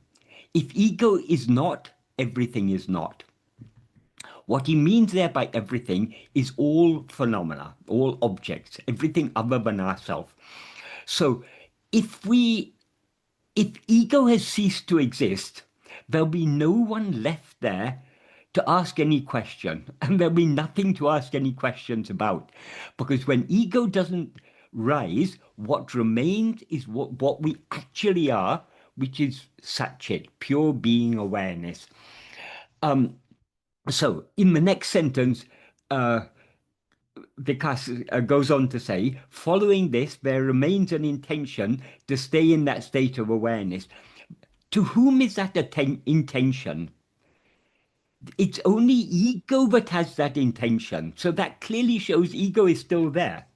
If ego is not, everything is not. What he means there by everything is all phenomena, all objects, everything other than ourselves. So if ego has ceased to exist, there'll be no one left there to ask any question, and there'll be nothing to ask any questions about. Because when ego doesn't rise, what remains is what we actually are, which is Satchit, pure being awareness. So in the next sentence, Vikas goes on to say, following this, there remains an intention to stay in that state of awareness. To whom is that intention? It's only ego that has that intention. So that clearly shows ego is still there.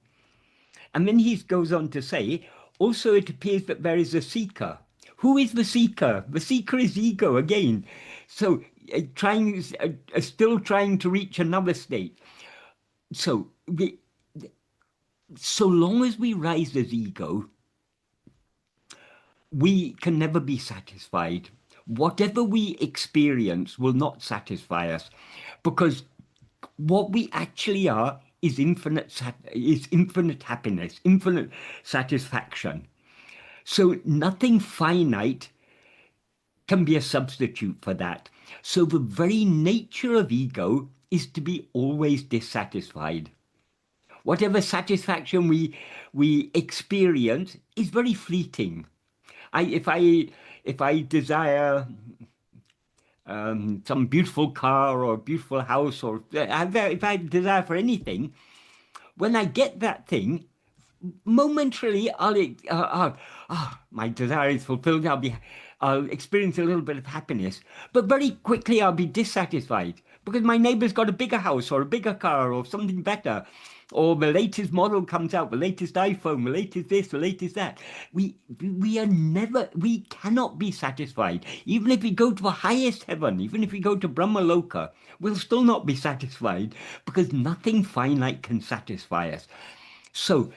And then he goes on to say, also it appears that there is a seeker. Who is the seeker? The seeker is ego again. So still trying to reach another state. So so long as we rise as ego, we can never be satisfied. Whatever we experience will not satisfy us, because what we actually are is infinite happiness, infinite satisfaction. So nothing finite can be a substitute for that. So the very nature of ego is to be always dissatisfied. Whatever satisfaction we experience is very fleeting. If I desire some beautiful car or beautiful house, or if I desire for anything, when I get that thing, momentarily my desire is fulfilled. I'll experience a little bit of happiness, but very quickly I'll be dissatisfied because my neighbor's got a bigger house or a bigger car or something better, or the latest model comes out, the latest iPhone, the latest this, the latest that. We cannot be satisfied. Even if we go to the highest heaven, even if we go to Brahma Loka, we'll still not be satisfied because nothing finite can satisfy us. So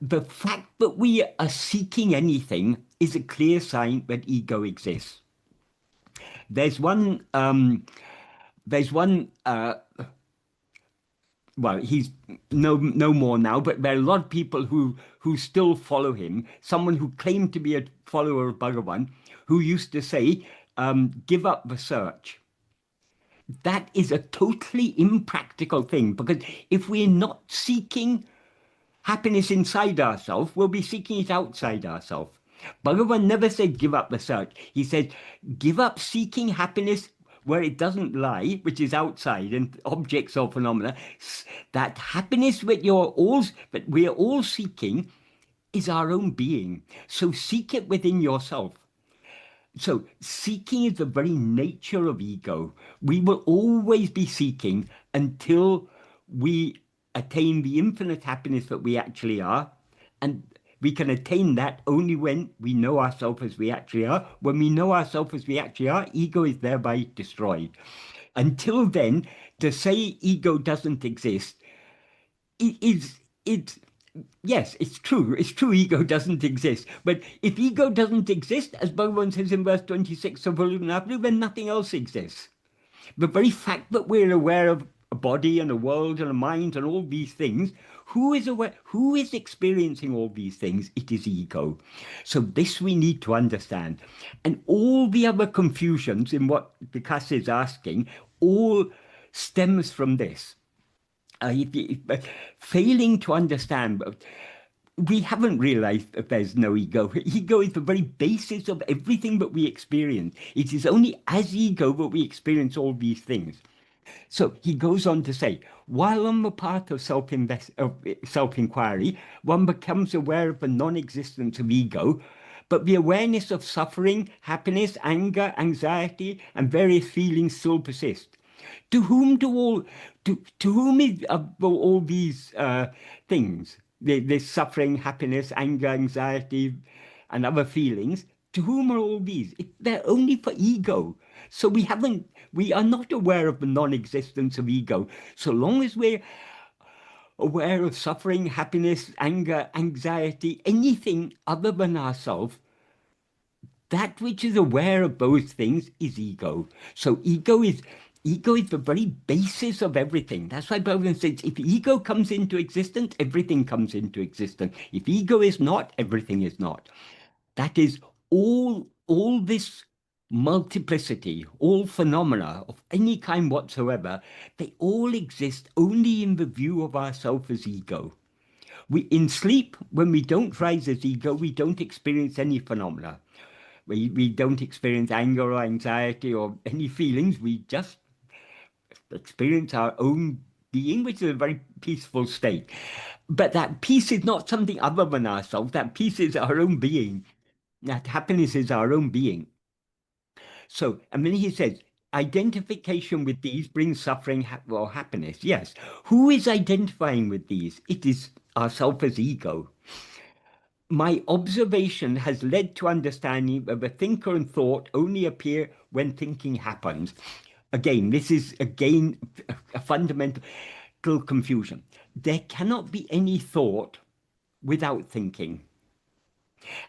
the fact that we are seeking anything is a clear sign that ego exists. There's one well, he's no more now, but there are a lot of people who still follow him. Someone who claimed to be a follower of Bhagavan, who used to say, give up the search. That is a totally impractical thing, because if we're not seeking happiness inside ourselves, we'll be seeking it outside ourselves. Bhagavan never said give up the search. He said give up seeking happiness where it doesn't lie, which is outside and objects or phenomena. That happiness that we are all seeking is our own being. So seek it within yourself. So seeking is the very nature of ego. We will always be seeking until we attain the infinite happiness that we actually are. And we can attain that only when we know ourselves as we actually are. When we know ourselves as we actually are, ego is thereby destroyed. Until then, to say ego doesn't exist, yes, it's true. It's true ego doesn't exist. But if ego doesn't exist, as Bhagavan says in verse 26 of Uludunapadu, then nothing else exists. The very fact that we're aware of a body and a world and a mind and all these things, who is aware, who is experiencing all these things? It is ego. So this we need to understand. And all the other confusions in what Vikas is asking all stems from this. failing to understand, we haven't realized that there's no ego. Ego is the very basis of everything that we experience. It is only as ego that we experience all these things. So he goes on to say, while on the path of self-inquiry, one becomes aware of the non-existence of ego, but the awareness of suffering, happiness, anger, anxiety, and various feelings still persist. To whom are all these things, this suffering, happiness, anger, anxiety, and other feelings? To whom are all these? They're only for ego. So we are not aware of the non-existence of ego. So long as we're aware of suffering, happiness, anger, anxiety, anything other than ourselves, that which is aware of those things is ego. So ego is the very basis of everything. That's why Bhagavan says, if ego comes into existence, everything comes into existence. If ego is not, everything is not. That is all this multiplicity, all phenomena of any kind whatsoever, they all exist only in the view of ourself as ego. In sleep, when we don't rise as ego, we don't experience any phenomena. We don't experience anger or anxiety or any feelings. We just experience our own being, which is a very peaceful state. But that peace is not something other than ourselves. That peace is our own being. That happiness is our own being. So, and then he says, identification with these brings suffering or happiness. Yes. Who is identifying with these? It is ourself as ego. My observation has led to understanding that the thinker and thought only appear when thinking happens. Again, this is a fundamental confusion. There cannot be any thought without thinking.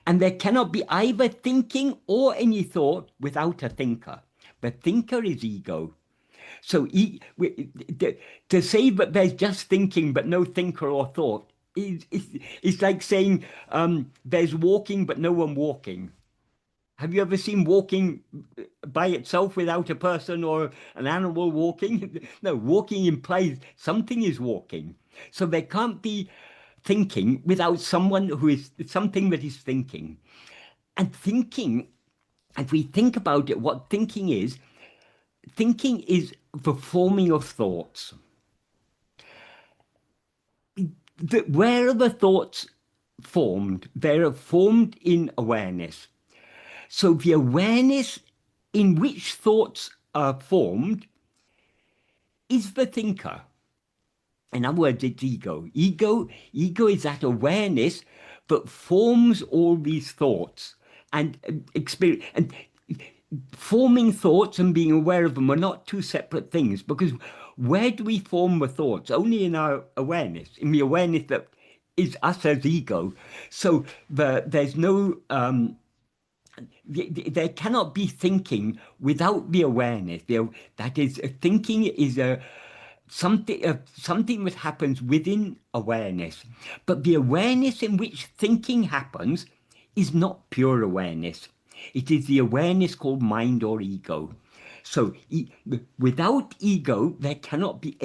And there cannot be either thinking or any thought without a thinker. The thinker is ego. So to say that there's just thinking but no thinker or thought is like saying there's walking but no one walking. Have you ever seen walking by itself without a person or an animal walking? No, walking implies something is walking. So there can't be thinking without something that is thinking. And thinking, if we think about it, what thinking is the forming of thoughts. Where are the thoughts formed? They're formed in awareness. So the awareness in which thoughts are formed is the thinker. In other words, it's ego. Ego is that awareness that forms all these thoughts and experience. And forming thoughts and being aware of them are not two separate things, because where do we form the thoughts? Only in our awareness, in the awareness that is us as ego. So there's no there cannot be thinking without the awareness. That is, thinking is something that happens within awareness. But the awareness in which thinking happens is not pure awareness. It is the awareness called mind or ego. So without ego, there cannot be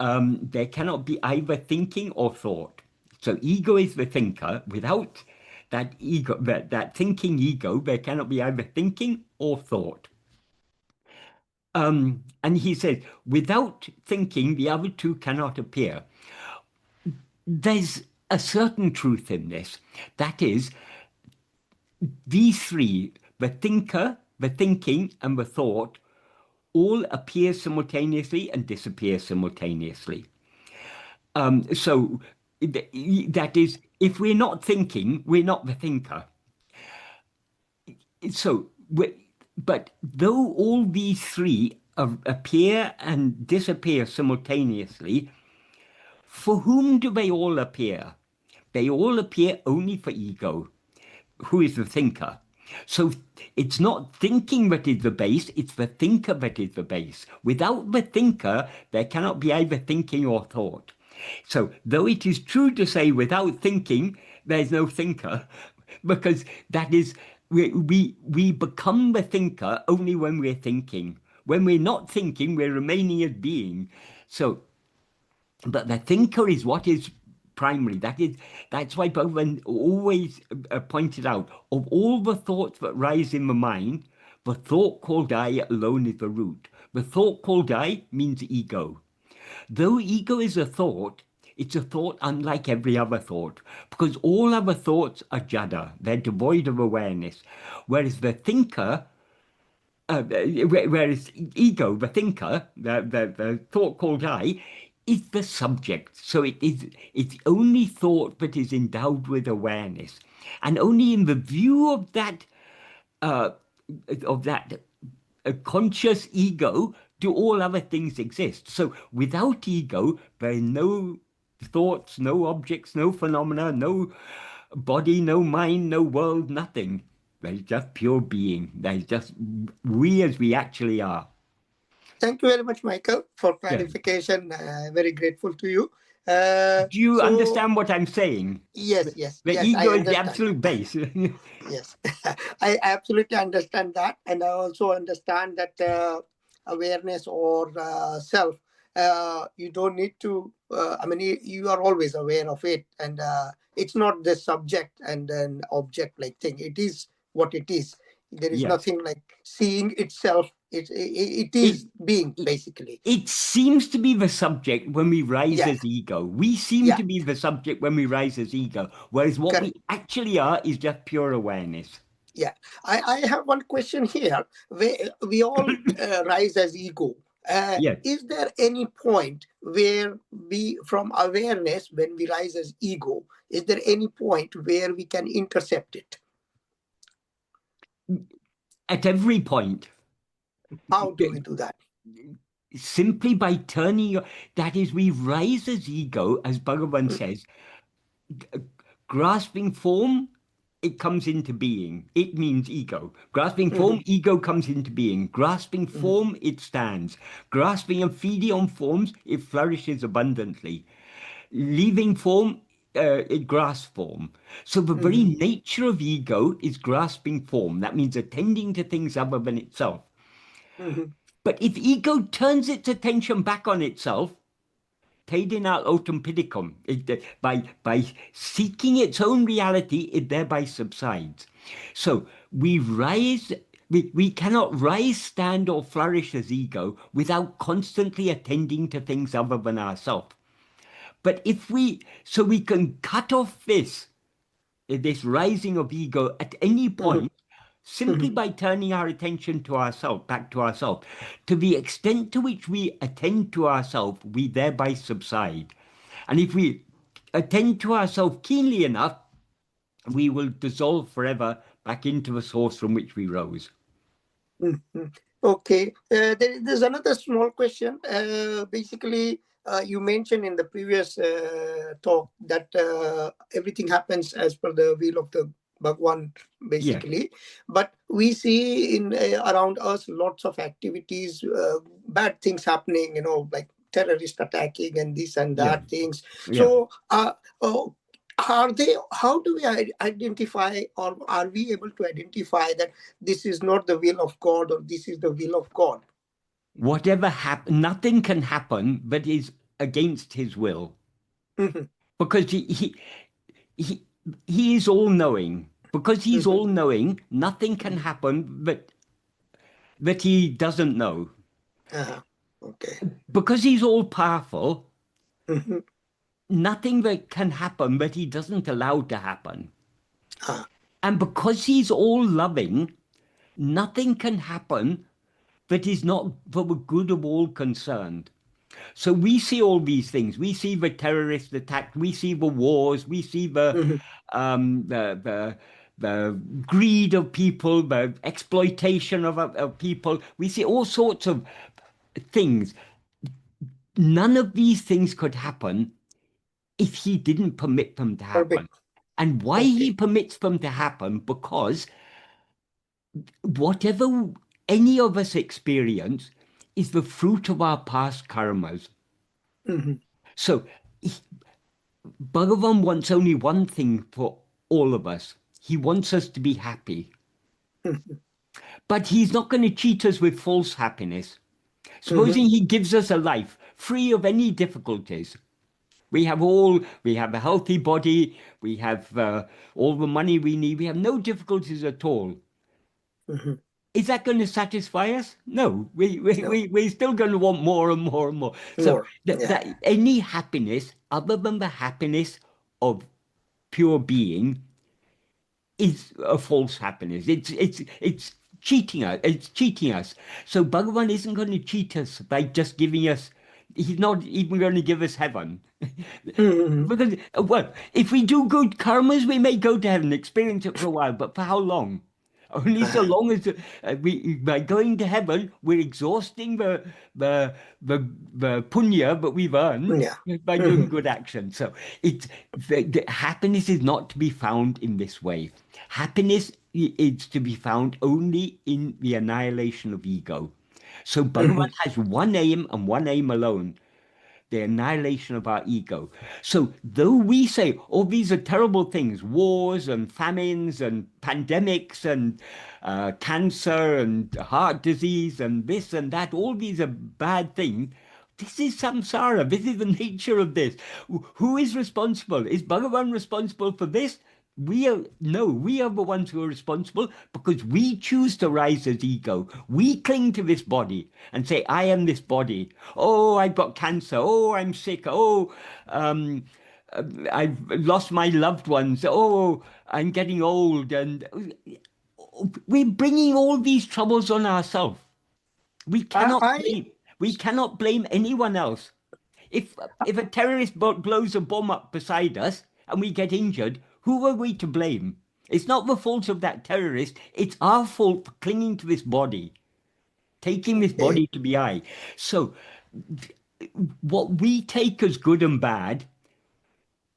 either thinking or thought. So ego is the thinker. Without that ego, that thinking ego, there cannot be either thinking or thought. And he says, without thinking, the other two cannot appear. There's a certain truth in this. That is, these three, the thinker, the thinking, and the thought, all appear simultaneously and disappear simultaneously. So that is, if we're not thinking, we're not the thinker. So, but though all these three appear and disappear simultaneously, for whom do they all appear? They all appear only for ego, who is the thinker. So it's not thinking that is the base, it's the thinker that is the base. Without the thinker, there cannot be either thinking or thought. So though it is true to say without thinking, there's no thinker, because that is, we become the thinker only when we're thinking. When we're not thinking, we're remaining as being. So But the thinker is what is primary. That's why Bhagavan always pointed out, of all the thoughts that rise in the mind, the thought called I alone is the root. The thought called I means ego. Though ego is a thought, it's a thought unlike every other thought, because all other thoughts are jada, they're devoid of awareness. Whereas the thinker, whereas ego, the thinker, the thought called I, is the subject. So it's only thought that is endowed with awareness. And only in the view uh, of that conscious ego do all other things exist. So without ego, there are no thoughts, no objects, no phenomena, no body, no mind, no world, nothing. There's just pure being. There's just we as we actually are. Thank you very much, Michael, for Yeah. clarification. Very grateful to you. Do you understand what I'm saying? Yes, The I ego is the understand. absolute base. Yes, I absolutely understand that. And I also understand that awareness or self, you don't need to, I mean, you are always aware of it. And it's not the subject and an object like thing. It is what it is. There is Yeah. nothing like seeing itself. It is being, basically. It seems to be the subject when we rise Yeah. as ego. We seem to be the subject when we rise as ego, whereas what we actually are is just pure awareness. Yeah, I have one question here. We all rise as ego. Yes. Is there any point where we, from awareness, when we rise as ego, is there any point where we can intercept it? At every point. How do we do that? Simply by turning that is, we rise as ego, as Bhagavan says, grasping form, it comes into being. It means ego. Grasping form, ego comes into being. Grasping form, it stands. Grasping and feeding on forms, it flourishes abundantly. Leaving form, it grasps form. So the very nature of ego is grasping form. That means attending to things other than itself. But if ego turns its attention back on itself, Pedinal autem pidicum, by seeking its own reality, it thereby subsides. So we cannot rise, stand, or flourish as ego without constantly attending to things other than ourselves. But so we can cut off this rising of ego at any point, simply by turning our attention to ourselves, back to ourselves. To the extent to which we attend to ourselves, we thereby subside. And if we attend to ourselves keenly enough, we will dissolve forever back into the source from which we rose. Okay, there's another small question. Basically, you mentioned in the previous talk that everything happens as per the will of the Bhagavan, basically. But we see in around us lots of activities, bad things happening, like terrorist attacking and this and that things. So how do we identify, or are we able to identify that this is not the will of God or this is the will of God? Whatever happens, nothing can happen that is against his will. Because he is all-knowing. Because he's all-knowing, nothing can happen that he doesn't know. Okay. Because he's all-powerful, nothing that can happen that he doesn't allow to happen. And because he's all-loving, nothing can happen that is not for the good of all concerned. So we see all these things. We see the terrorist attack. We see the wars. We see the greed of people, the exploitation of people. We see all sorts of things. None of these things could happen if he didn't permit them to happen. And why he permits them to happen? Because whatever any of us experience is the fruit of our past karmas. So Bhagavan wants only one thing for all of us. He wants us to be happy. But he's not going to cheat us with false happiness. Supposing he gives us a life free of any difficulties, We have a healthy body, we have all the money we need, we have no difficulties at all. Mhm. Is that going to satisfy us? No, No. we're still going to want more and more and more. So More. Yeah. any happiness other than the happiness of pure being is a false happiness. It's cheating us. It's cheating us. So Bhagavan isn't going to cheat us by just giving us. He's not even going to give us heaven. Mhm. Because, well, if we do good karmas, we may go to heaven, experience it for a while, but for how long? Only so long as by going to heaven, we're exhausting the the punya that we've earned Yeah. by doing Mhm. good action. So it's the happiness is not to be found in this way. Happiness is to be found only in the annihilation of ego. So Bhagavan Mhm. has one aim and one aim alone, the annihilation of our ego. So though we say, oh, these are terrible things, wars and famines and pandemics and cancer and heart disease and this and that, all these are bad things. This is samsara. This is the nature of this. Who is responsible? Is Bhagavan responsible for this? We are the ones who are responsible because we choose to rise as ego. We cling to this body and say, I am this body. Oh, I've got cancer. Oh, I'm sick. Oh, um, I've lost my loved ones. Oh, I'm getting old. And we're bringing all these troubles on ourselves. We cannot I blame. We cannot blame anyone else. If a terrorist blows a bomb up beside us and we get injured, who are we to blame? It's not the fault of that terrorist. It's our fault for clinging to this body, taking this eh, body to be I. So what we take as good and bad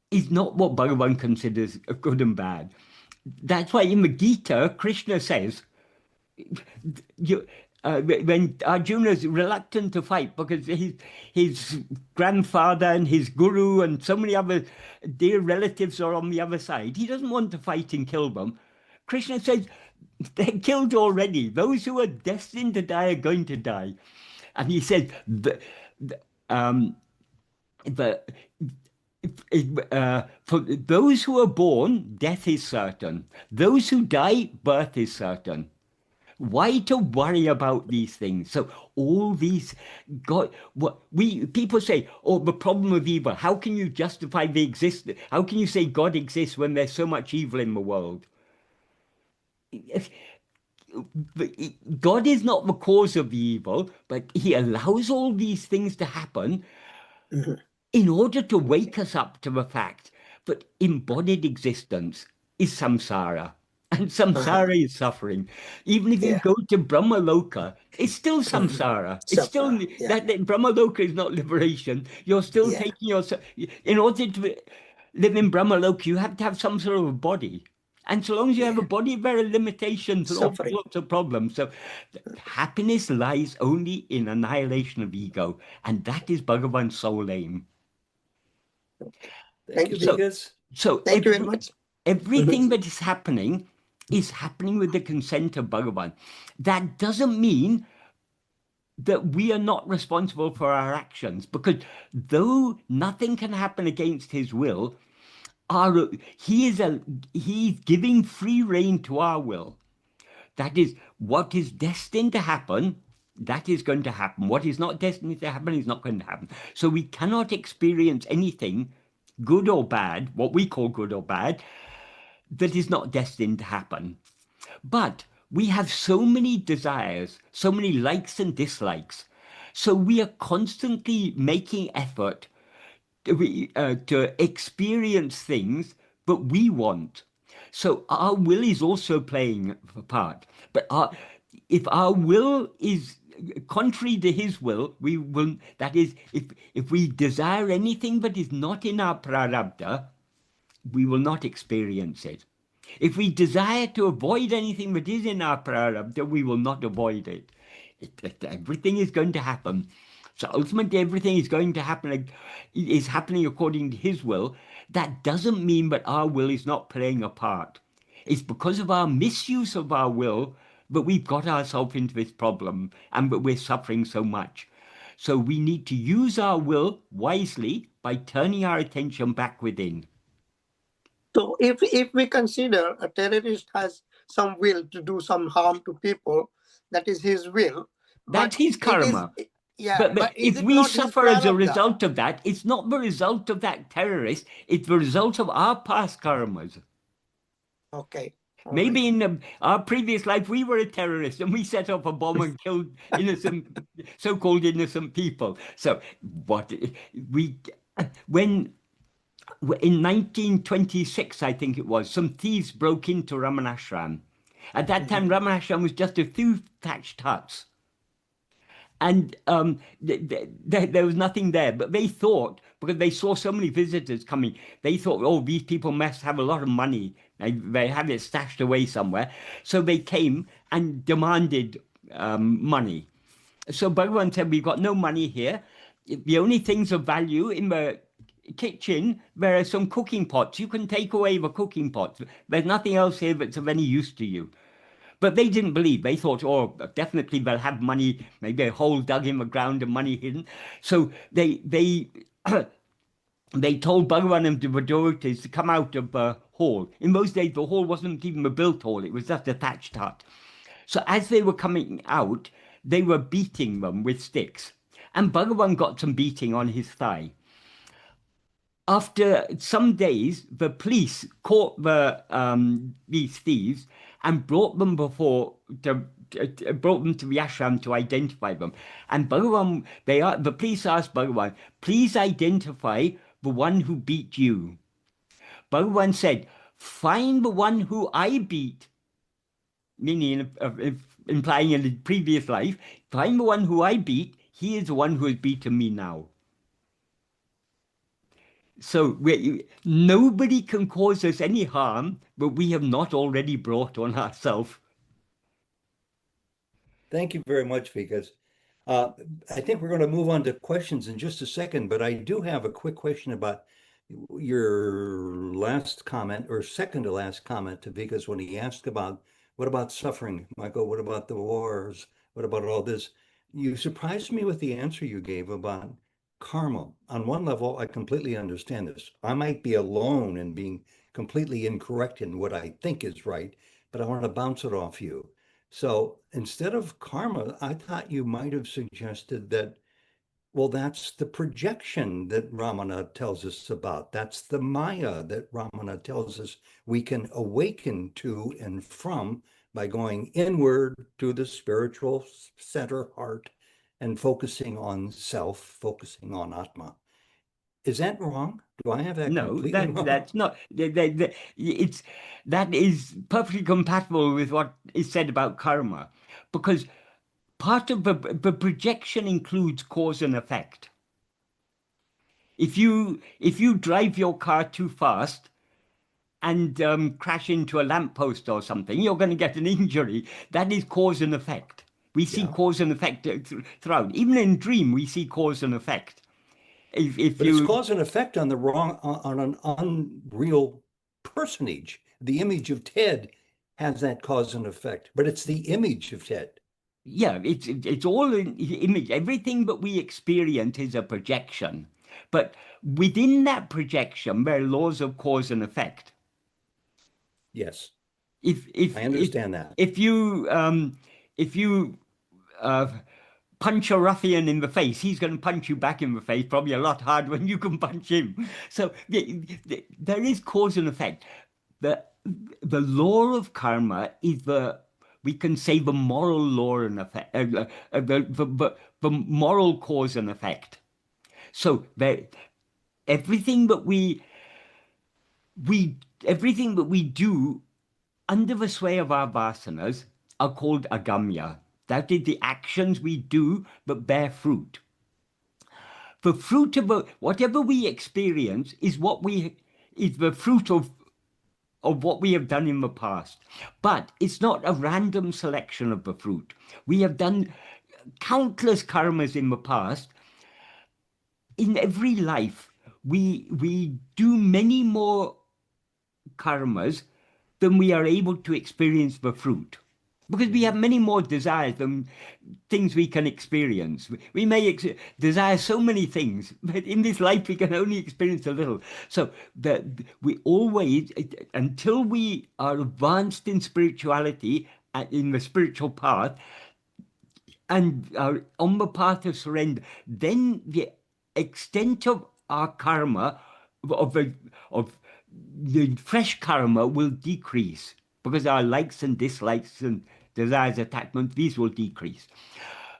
is not what Bhagavan considers good and bad. That's why in the Gita, Krishna says, you, when Arjuna is reluctant to fight because his grandfather and his guru and so many other dear relatives are on the other side, he doesn't want to fight and kill them. Krishna says, they're killed already. Those who are destined to die are going to die. And he says, the, um, the, for those who are born, death is certain. Those who die, birth is certain. Why to worry about these things? So all these God, what we people say, oh, the problem of evil. How can you justify the existence? How can you say God exists when there's so much evil in the world? God is not the cause of the evil, but He allows all these things to happen mhm. in order to wake us up to the fact that embodied existence is samsara. And Uh-huh. samsara is suffering. Even if you Yeah. go to Brahmaloka, it's still Mhm. samsara. It's still Suffer. Yeah. that Brahmaloka is not liberation. You're still Yeah. taking yourself. In order to live in Brahmaloka, you have to have some sort of a body. And so long as you have a Yeah. body, there are limitations and all Suffering. sorts of problems. So happiness lies only in annihilation of ego. And that is Bhagavan's sole aim. Okay. Thank Thank you, you. So, Vikas. so Thank you very much. Mhm. everything that is happening with the consent of Bhagavan. That doesn't mean that we are not responsible for our actions, because though nothing can happen against his will, our he's giving free rein to our will. That is, what is destined to happen, that is going to happen. What is not destined to happen is not going to happen. So we cannot experience anything, good or bad, what we call good or bad, that is not destined to happen. But we have so many desires, so many likes and dislikes. So we are constantly making effort to experience things that we want. So our will is also playing a part. But if our will is contrary to his will, we will. That is, if we desire anything that is not in our prarabdha, we will not experience it. If we desire to avoid anything that is in our prarabdha, we will not avoid it. Everything is going to happen. So ultimately, everything is going to happen, is happening according to His will. That doesn't mean that our will is not playing a part. It's because of our misuse of our will that we've got ourselves into this problem and that we're suffering so much. So we need to use our will wisely by turning our attention back within. So if we consider a terrorist has some will to do some harm to people, that is his will. That's But his it is, karma. yeah, but is if it we not his suffer as a prarabdha? result of that, it's not the result of that terrorist, it's the result of our past karmas. Okay. All right. Maybe in our previous life, we were a terrorist and we set off a bomb and killed innocent, so-called innocent people. So what we, when in 1926, I think it was, some thieves broke into Ramanashram. At that time, Ramanashram was just a few thatched huts. And there was nothing there, but they thought, because they saw so many visitors coming, they thought, oh, these people must have a lot of money. They have it stashed away somewhere. So they came and demanded money. So Bhagavan said, we've got no money here. The only things of value in the kitchen, there are some cooking pots. You can take away the cooking pots. There's nothing else here that's of any use to you. But they didn't believe. They thought, oh, definitely they'll have money, maybe a hole dug in the ground and money hidden. So they they told Bhagavan and the devotees to come out of the hall. In those days, the hall wasn't even a built hall. It was just a thatched hut. So as they were coming out, they were beating them with sticks. And Bhagavan got some beating on his thigh. After some days, the police caught these thieves and brought them to the ashram to identify them. And Bhagavan, the police asked Bhagavan, please identify the one who beat you. Bhagavan said, find the one who I beat, meaning implying in the previous life, find the one who I beat, he is the one who has beaten me now. So nobody can cause us any harm, but we have not already brought on ourselves. Thank you very much, Vikas. I think we're going to move on to questions in just a second, but I do have a quick question about your last comment, or second to last comment to Vikas, when he asked about what about suffering, Michael? What about the wars? What about all this? You surprised me with the answer you gave about karma. On one level, I completely understand this. I might be alone in being completely incorrect in what I think is right, but I want to bounce it off you. So instead of karma, I thought you might have suggested that, well, that's the projection that Ramana tells us about. That's the Maya that Ramana tells us we can awaken to and from by going inward to the spiritual center heart and focusing on self, focusing on Atma. Is that wrong? Do I have that No, completely wrong? that's not. That is perfectly compatible with what is said about karma, because part of the projection includes cause and effect. If you drive your car too fast and crash into a lamppost or something, you're going to get an injury. That is cause and effect. We see cause and effect throughout. Even in dream, we see cause and effect. But it's cause and effect on the wrong, on an unreal personage. The image of Ted has that cause and effect, but it's the image of Ted. Yeah, it's all an image. Everything that we experience is a projection. But within that projection, there are laws of cause and effect. Yes, If I understand that. If you punch a ruffian in the face, he's going to punch you back in the face, probably a lot harder when you can punch him. So there is cause and effect. The law of karma is we can say the moral law and effect, the moral cause and effect. So everything that everything that we do under the sway of our vasanas are called agamya. That is the actions we do that bear fruit. The fruit of whatever we experience is the fruit of what we have done in the past. But it's not a random selection of the fruit. We have done countless karmas in the past. In every life, we do many more karmas than we are able to experience the fruit. because we have many more desires than things we can experience. We may desire so many things, but in this life we can only experience a little. So we always, until we are advanced in spirituality, in the spiritual path, and are on the path of surrender, then the extent of our karma, of the fresh karma, will decrease, because our likes and dislikes and desires, attachments, these will decrease.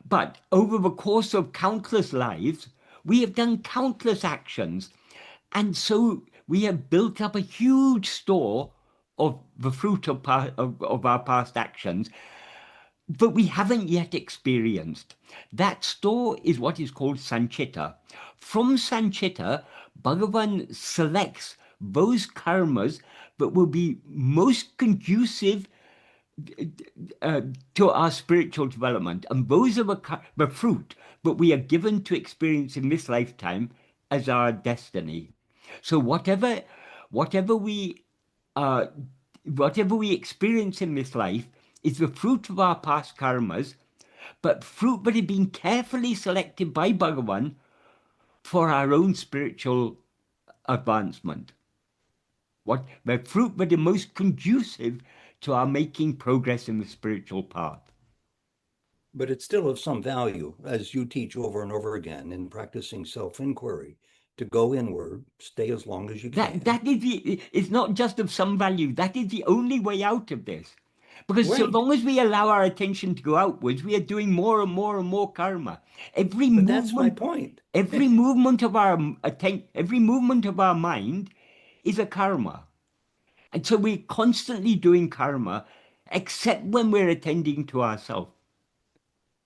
But over the course of countless lives, we have done countless actions, and so we have built up a huge store of the fruit of our past actions, but we haven't yet experienced. That store is what is called sanchita. From sanchita, Bhagavan selects those karmas that will be most conducive to our spiritual development, and those are the fruit that we are given to experience in this lifetime as our destiny. So whatever we experience in this life is the fruit of our past karmas, but fruit that has been carefully selected by Bhagavan for our own spiritual advancement. What the fruit that is most conducive to our making progress in the spiritual path. But it's still of some value, as you teach over and over again in practicing self-inquiry, to go inward, stay as long as you can. That is it's not just of some value. That is the only way out of this. Because so long as we allow our attention to go outwards, we are doing more and more and more karma. But that's my point. Every movement of our every movement of our mind is a karma. And so we're constantly doing karma, except when we're attending to ourselves.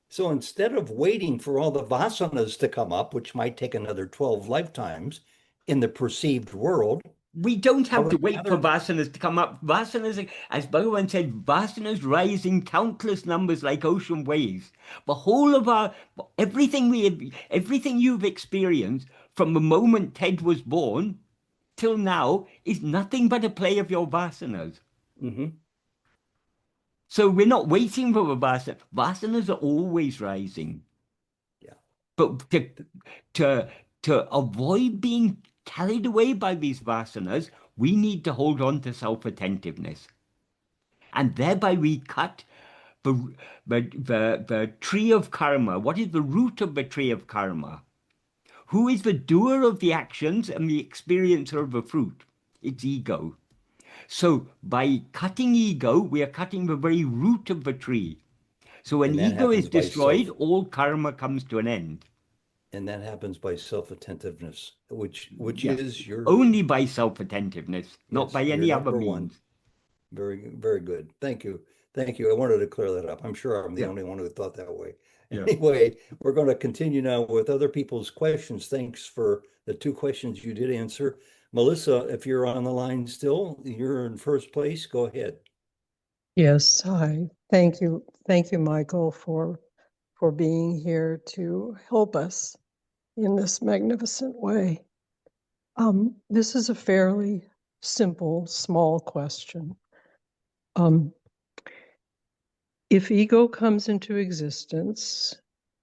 So instead of waiting for all the vasanas to come up, which might take another 12 lifetimes in the perceived world, we don't have to wait for vasanas to come up. Vasanas, as Bhagavan said, vasanas rise in countless numbers like ocean waves. The whole of everything you've experienced from the moment Ted was born till now is nothing but a play of your vasanas. Mm-hmm. So we're not waiting for the vasanas. Vasanas are always rising. Yeah. But to avoid being carried away by these vasanas, we need to hold on to self-attentiveness. And thereby we cut the tree of karma. What is the root of the tree of karma? Who is the doer of the actions and the experiencer of the fruit? It's ego. So by cutting ego, we are cutting the very root of the tree. So when ego is destroyed, all karma comes to an end. And that happens by self-attentiveness, which Yes. is your... Only by self-attentiveness, not by any other means. Very, very good. Thank you. Thank you. I wanted to clear that up. I'm sure I'm the only one who thought that way. Yeah. Anyway, we're going to continue now with other people's questions. Thanks for the 2 questions you did answer. Melissa, if you're on the line still, you're in first place. Go ahead. Yes, hi. Thank you. Thank you, Michael, for being here to help us in this magnificent way. This is a fairly simple, small question. If ego comes into existence,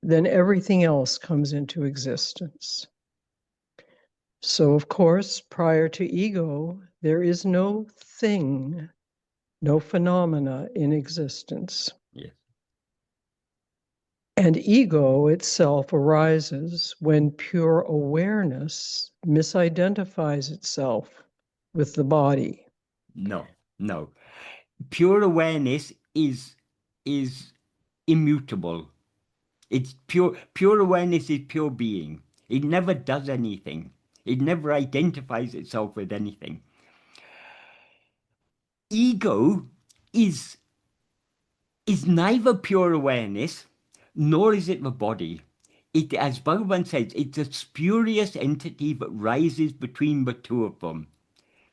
then everything else comes into existence. So, of course, prior to ego, there is no thing, no phenomena in existence. Yes. And ego itself arises when pure awareness misidentifies itself with the body. No. Pure awareness is immutable. It's pure awareness is pure being. It never does anything. It never identifies itself with anything. Ego is neither pure awareness, nor is it the body. It, as Bhagavan says, it's a spurious entity that rises between the two of them,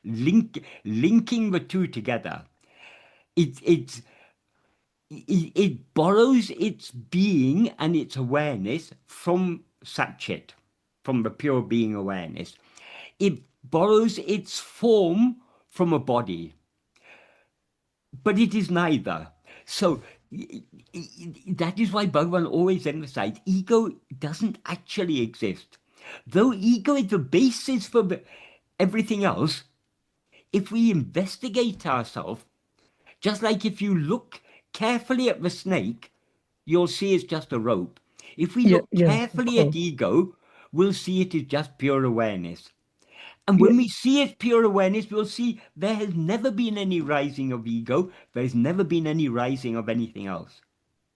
linking the two together. It borrows its being and its awareness from Satchit, from the pure being awareness. It borrows its form from a body, but it is neither. So That is why Bhagavan always emphasized ego doesn't actually exist. Though ego is the basis for everything else, if we investigate ourselves, just like if you look carefully at the snake, you'll see it's just a rope. If we Yeah, look yes, of carefully at course. ego, we'll see it is just pure awareness. And Yeah, when we see it pure awareness, we'll see there has never been any rising of ego. There's never been any rising of anything else.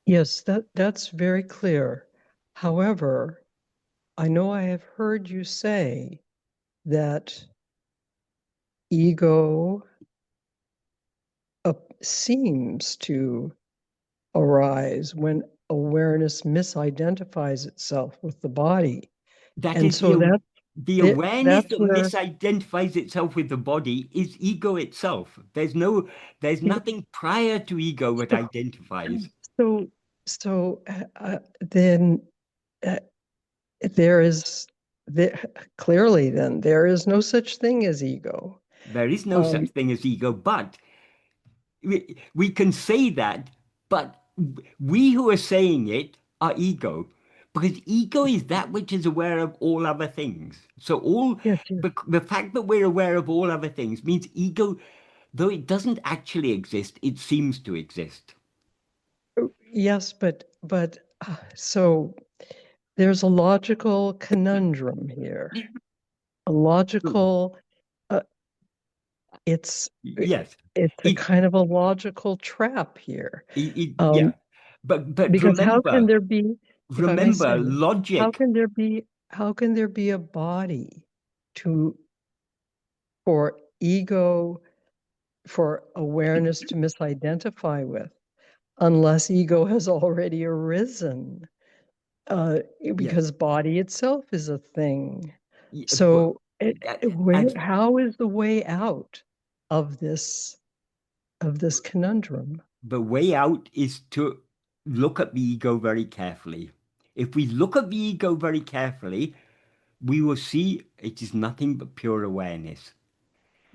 yes, that's very clear. However, I know I have heard you say that ego seems to arise when awareness misidentifies itself with the body. That And is so the awareness that's that where, misidentifies itself with the body is ego itself. There's yeah, nothing prior to ego that so identifies. so then uh, there is there, clearly then there is no such thing as ego. There is no Um, such thing as ego, but we can say that, but we who are saying it are ego. Because ego is that which is aware of all other things. So yes, yes, the fact that we're aware of all other things means ego, though it doesn't actually exist, it seems to exist. yes, but so there's a logical conundrum here. A logical, uh, it's Yes. it's a It, kind of a logical trap here. yeah. But Because how can there be, if I may remember, say, how logic. can there be a body to for ego, for awareness to misidentify with, unless ego has already arisen? Uh, Yes. because body itself is a thing. But So as how is the way out of this conundrum? the way out is to look at the ego very carefully. If we look at the ego very carefully, we will see it is nothing but pure awareness.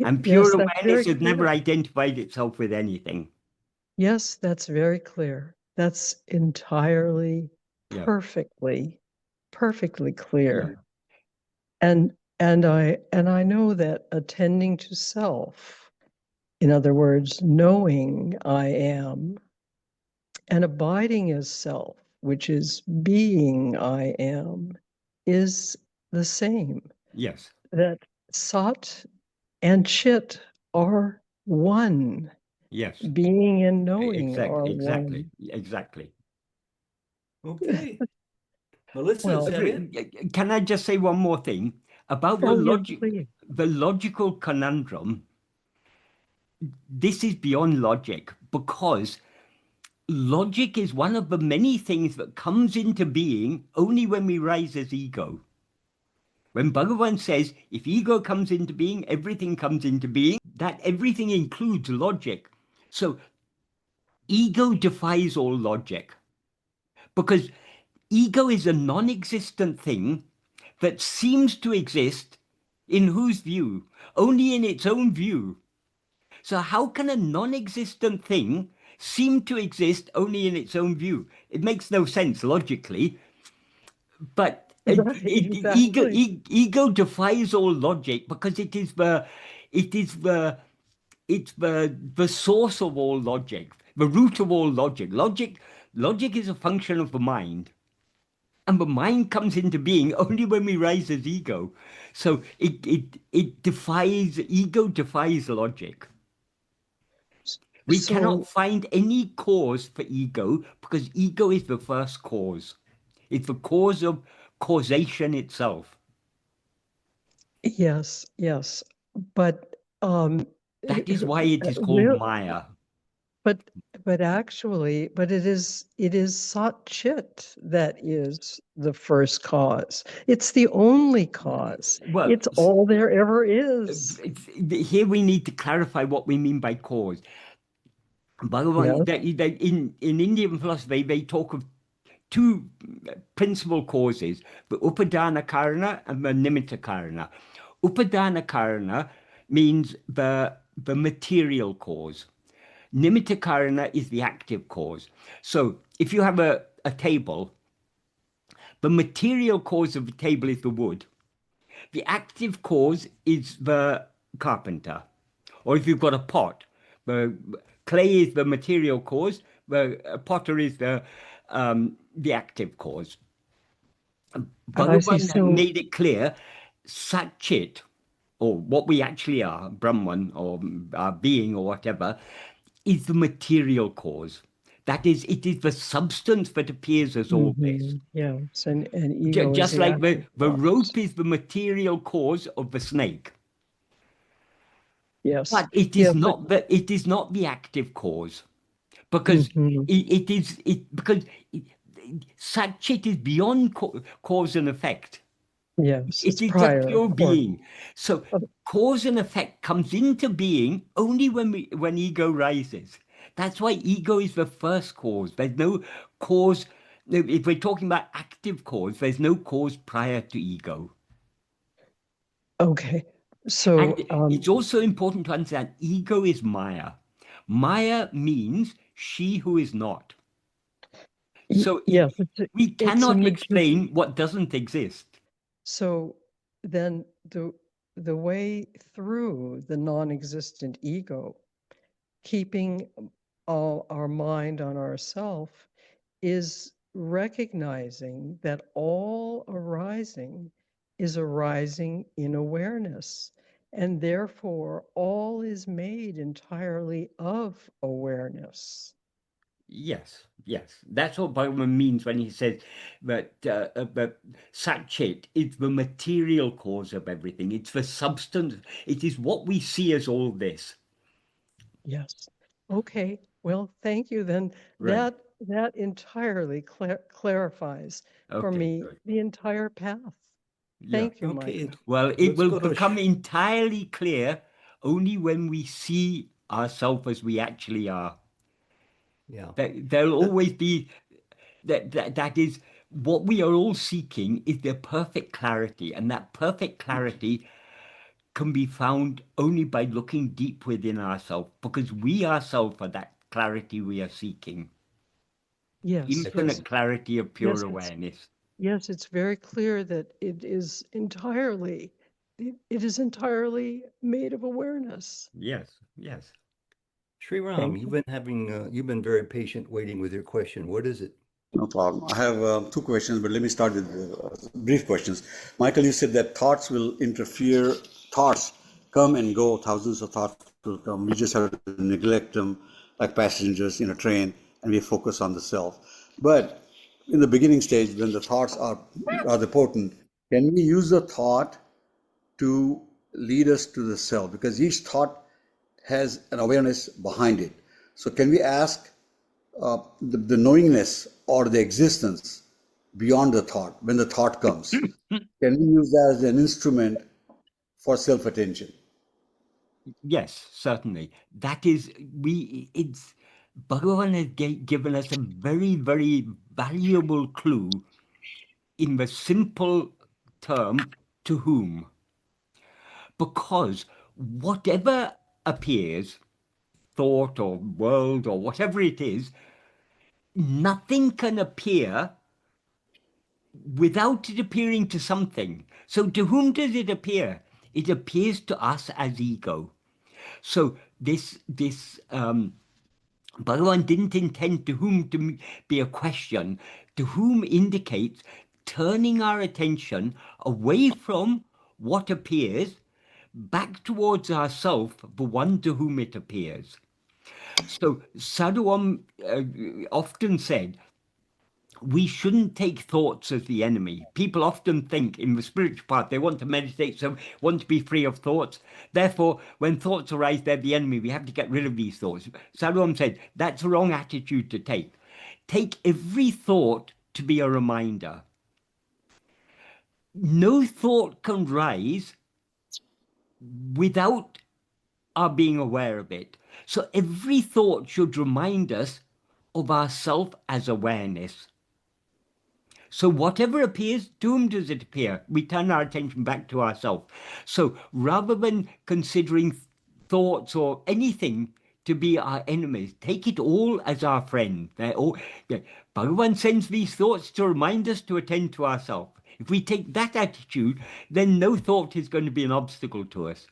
And pure Yes, that's awareness very has never clear. identified itself with anything. Yes, that's very clear. That's entirely Yeah. perfectly Yeah. clear. And I know that attending to self, in other words, knowing I am, and abiding as self, which is being I am, is the same. Yes. That Sat and Chit are one. Yes. Being and knowing are Exactly. one. Exactly. Okay. Melissa, is Well, that it? Can I just say one more thing about oh yes, please. the logical conundrum? This is beyond logic because logic is one of the many things that comes into being only when we rise as ego. When Bhagavan says, if ego comes into being, everything comes into being, that everything includes logic. So ego defies all logic because ego is a non-existent thing that seems to exist in whose view? Only in its own view. So how can a non-existent thing seem to exist only in its own view? It makes no sense logically, but Right, exactly. ego defies all logic because it is the source of all logic, the root of all logic. Logic is a function of the mind. And the mind comes into being only when we rise as ego. So it defies, ego defies logic. We cannot So find any cause for ego because ego is the first cause. It's the cause of causation itself. yes, yes, but That is why it is called real, Maya. but actually, but it is Sat Chit that is the first cause. It's the only cause. Well, It's all there ever is. here we need to clarify what we mean by cause. Yes. Bhagavan, in Indian philosophy, they talk of two principal causes, the Upadana Karana and the Nimitta Karana. Upadana Karana means the material cause. Nimitta karana is the active cause. So if you have a table, the material cause of the table is the wood. The active cause is the carpenter. Or if you've got a pot, the clay is the material cause, the potter is the active cause. I see. Bhagavan made it clear, Satchit, or what we actually are, Brahman, or our being, or whatever, is the material cause. That is, it is the substance that appears as all this. Yes, and ego is Just the like the active cause. rope is the material cause of the snake. Yes. But it is not the active cause. Because because Satchit is beyond cause and effect. Yes, It it's is prior, just pure of course. being. So cause and effect comes into being only when ego rises. That's why ego is the first cause. There's no cause. If we're talking about active cause, there's no cause prior to ego. Okay, so And it's also important to understand ego is Maya. Maya means she who is not. So yes, we it's a cannot explain what doesn't exist. So then the way through the non-existent ego, keeping all our mind on ourself, is recognizing that all arising is arising in awareness, and therefore all is made entirely of awareness. Yes, yes. That's what Bhagavan means when he says that Satchit is the material cause of everything. It's the substance. It is what we see as all this. Yes. Okay. Well, thank you. Then Right. that entirely clarifies for Okay, me good. the entire path. Yeah. Thank you, Okay, Micah. Well, it let's will go to become entirely clear only when we see ourselves as we actually are. yeah. There'll always be that is what we are all seeking is the perfect clarity, and that perfect clarity can be found only by looking deep within ourselves, because we ourselves are that clarity we are seeking. Yes. Infinite clarity of pure awareness. Yes, it's very clear that it is entirely made of awareness. Yes, yes. Sri Ram, Thank you've been very patient waiting with your question. What is it? No problem. I have two questions, but let me start with brief questions. Michael, you said that thoughts will interfere, thoughts come and go, thousands of thoughts will come. We just have to neglect them like passengers in a train, and we focus on the self. But in the beginning stage, when the thoughts are rather potent, can we use the thought to lead us to the self? Because each thought has an awareness behind it. So can we ask the knowingness or the existence beyond the thought when the thought comes? Can we use that as an instrument for self-attention? Yes, certainly. That is, it's, Bhagavan has given us a very, very valuable clue in the simple term, to whom. Because whatever appears, thought or world or whatever it is, nothing can appear without it appearing to something. So to whom does it appear? It appears to us as ego. So this Bhagavan didn't intend to whom to be a question. To whom indicates turning our attention away from what appears back towards ourself, the one to whom it appears. So Sadhu Om often said, we shouldn't take thoughts as the enemy. People often think in the spiritual path, they want to meditate, so want to be free of thoughts. Therefore, when thoughts arise, they're the enemy. We have to get rid of these thoughts. Sadhu Om said, that's the wrong attitude to take. Take every thought to be a reminder. No thought can rise without our being aware of it. So every thought should remind us of ourself as awareness. So whatever appears, to whom does it appear? We turn our attention back to ourselves. So rather than considering thoughts or anything to be our enemies. Take it all as our friend. Bhagavan sends these thoughts to remind us to attend to ourselves. If we take that attitude, then no thought is going to be an obstacle to us.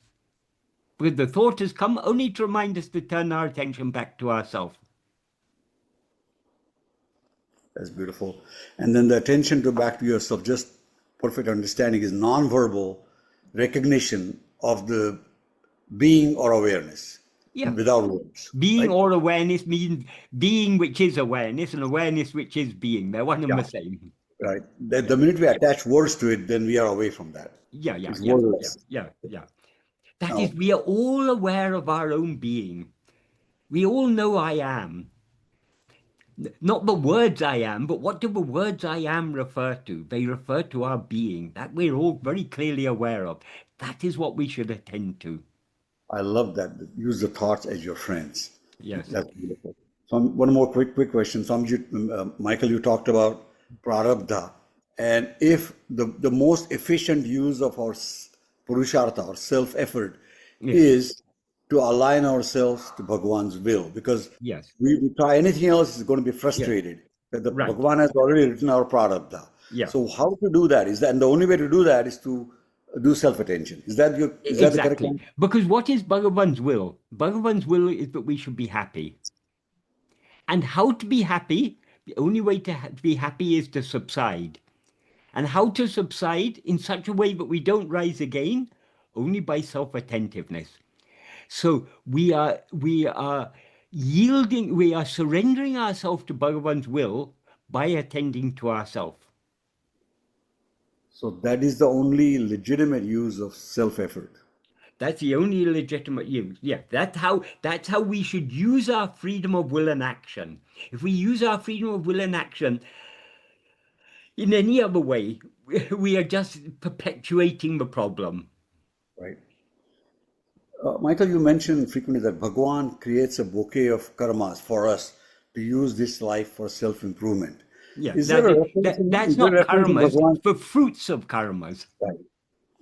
Because the thought has come only to remind us to turn our attention back to ourselves. That's beautiful. And then the attention to back to yourself, just perfect understanding, is non-verbal recognition of the being or awareness, without words. Being right? or awareness means being which is awareness, and awareness which is being. They're one and the same. Right. The minute we attach words to it, then we are away from that. It's wordless. That is, we are all aware of our own being. We all know I am. Not the words I am, but what do the words I am refer to? They refer to our being. That we're all very clearly aware of. That is what we should attend to. I love that. Use the thoughts as your friends. Yes. That's beautiful. So one more quick question. Michael, you talked about prarabdha. And if the most efficient use of our purushartha or self-effort is to align ourselves to Bhagavan's will, because we try anything else is going to be frustrated. That the Bhagavan has already written our prarabdha. So how to do that? And the only way to do that is to do self-attention. Is that the correct one? Because what is Bhagavan's will? Bhagavan's will is that we should be happy. And how to be happy? The only way to be happy is to subside. And how to subside in such a way that we don't rise again? Only by self-attentiveness. So we are yielding, we are surrendering ourselves to Bhagavan's will by attending to ourselves. So that is the only legitimate use of self-effort. That's the only legitimate use. Yeah, that's how we should use our freedom of will and action. If we use our freedom of will and action in any other way, we are just perpetuating the problem. Right. Michael, you mentioned frequently that Bhagavan creates a bouquet of karmas for us to use this life for self-improvement. Yeah, that's not karmas, it's the fruits of karmas. Right.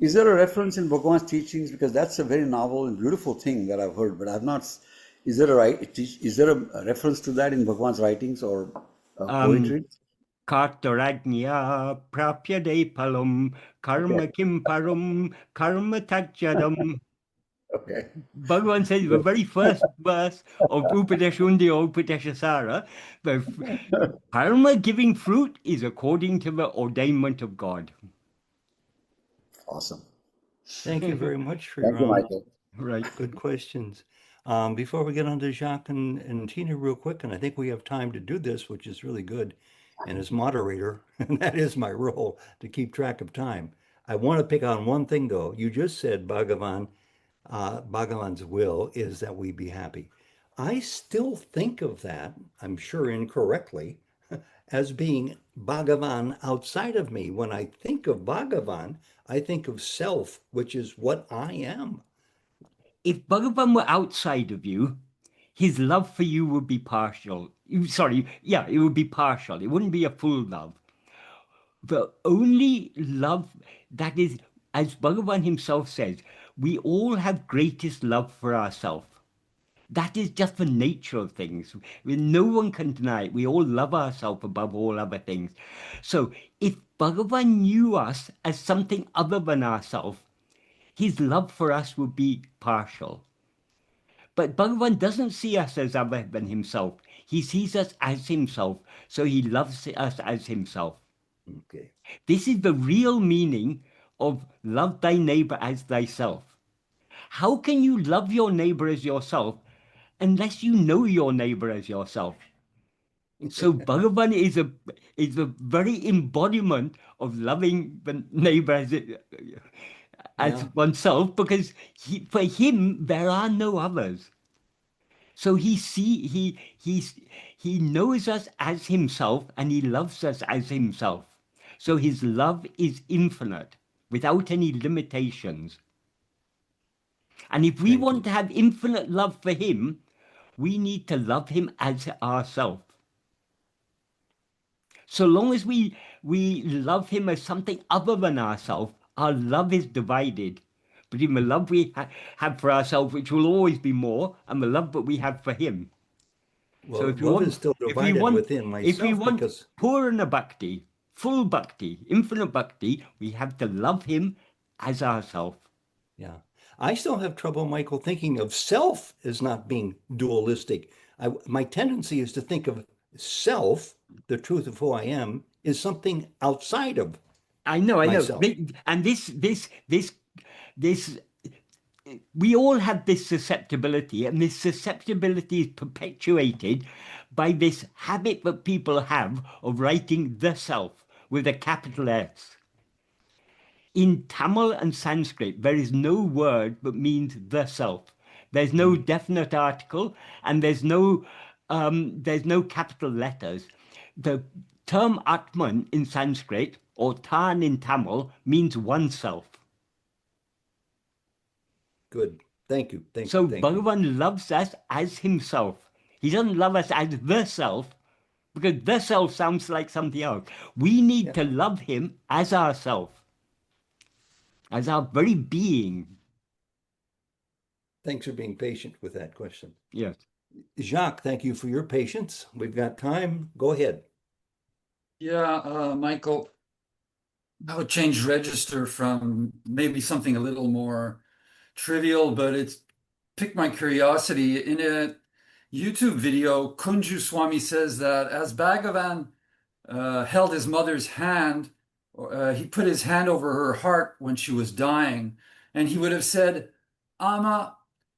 Is there a reference in Bhagavan's teachings? Because that's a very novel and beautiful thing that I've heard, but I've not. Is there a reference to that in Bhagavan's writings or poetry? Kartaragnya prapyade palam karma kim param karma tajyadam. Okay. Bhagavan says the very first verse of Upadeshundi or Upadeshasara, the karma giving fruit is according to the ordainment of God. Awesome. Thank you very much for Thank you, Michael. Right. Good questions. Before we get on to Jacques and Tina real quick, and I think we have time to do this, which is really good. And as moderator, and that is my role to keep track of time. I want to pick on one thing though. You just said Bhagavan's will is that we be happy. I still think of that, I'm sure incorrectly, as being Bhagavan outside of me. When I think of Bhagavan, I think of self, which is what I am. If Bhagavan were outside of you, his love for you would be partial. It would be partial. It wouldn't be a full love. The only love that is, as Bhagavan himself says, we all have greatest love for ourselves. That is just the nature of things. No one can deny it. We all love ourselves above all other things. So if Bhagavan knew us as something other than ourselves, his love for us would be partial. But Bhagavan doesn't see us as other than himself. He sees us as himself, so he loves us as himself. Okay. This is the real meaning of love thy neighbor as thyself. How can you love your neighbor as yourself unless you know your neighbor as yourself? So Bhagavan is a very embodiment of loving the neighbor as oneself, because for him there are no others. So he knows us as himself and he loves us as himself. So his love is infinite, without any limitations. And if we want to have infinite love for him, we need to love him as ourself. So long as we love him as something other than ourself, our love is divided between the love we have for ourselves, which will always be more, and the love that we have for him. Well, So if love is still divided within if we myself want because Purana Bhakti, full Bhakti, infinite Bhakti, we have to love him as ourself. yeah, I still have trouble, Michael, thinking of self as not being dualistic. My tendency is to think of self, the truth of who I am, is something outside of I know. myself. And this, we all have this susceptibility, and this susceptibility is perpetuated by this habit that people have of writing the self with a capital S. In Tamil and Sanskrit, there is no word that means the self. There's no definite article, and there's no capital letters. The term Atman in Sanskrit or Tan in Tamil means oneself. Good. Thank you. Thank So you. Bhagavan loves us as himself. He doesn't love us as the self, because the self sounds like something else. We need to love him as ourself, as our very being. Thanks for being patient with that question. Yes. Jacques, thank you for your patience. We've got time. Go ahead. Yeah, Michael, I would change register from maybe something a little more trivial, but it's piqued my curiosity. In a YouTube video, Kunju Swami says that as Bhagavan held his mother's hand, he put his hand over her heart when she was dying, and he would have said, Amma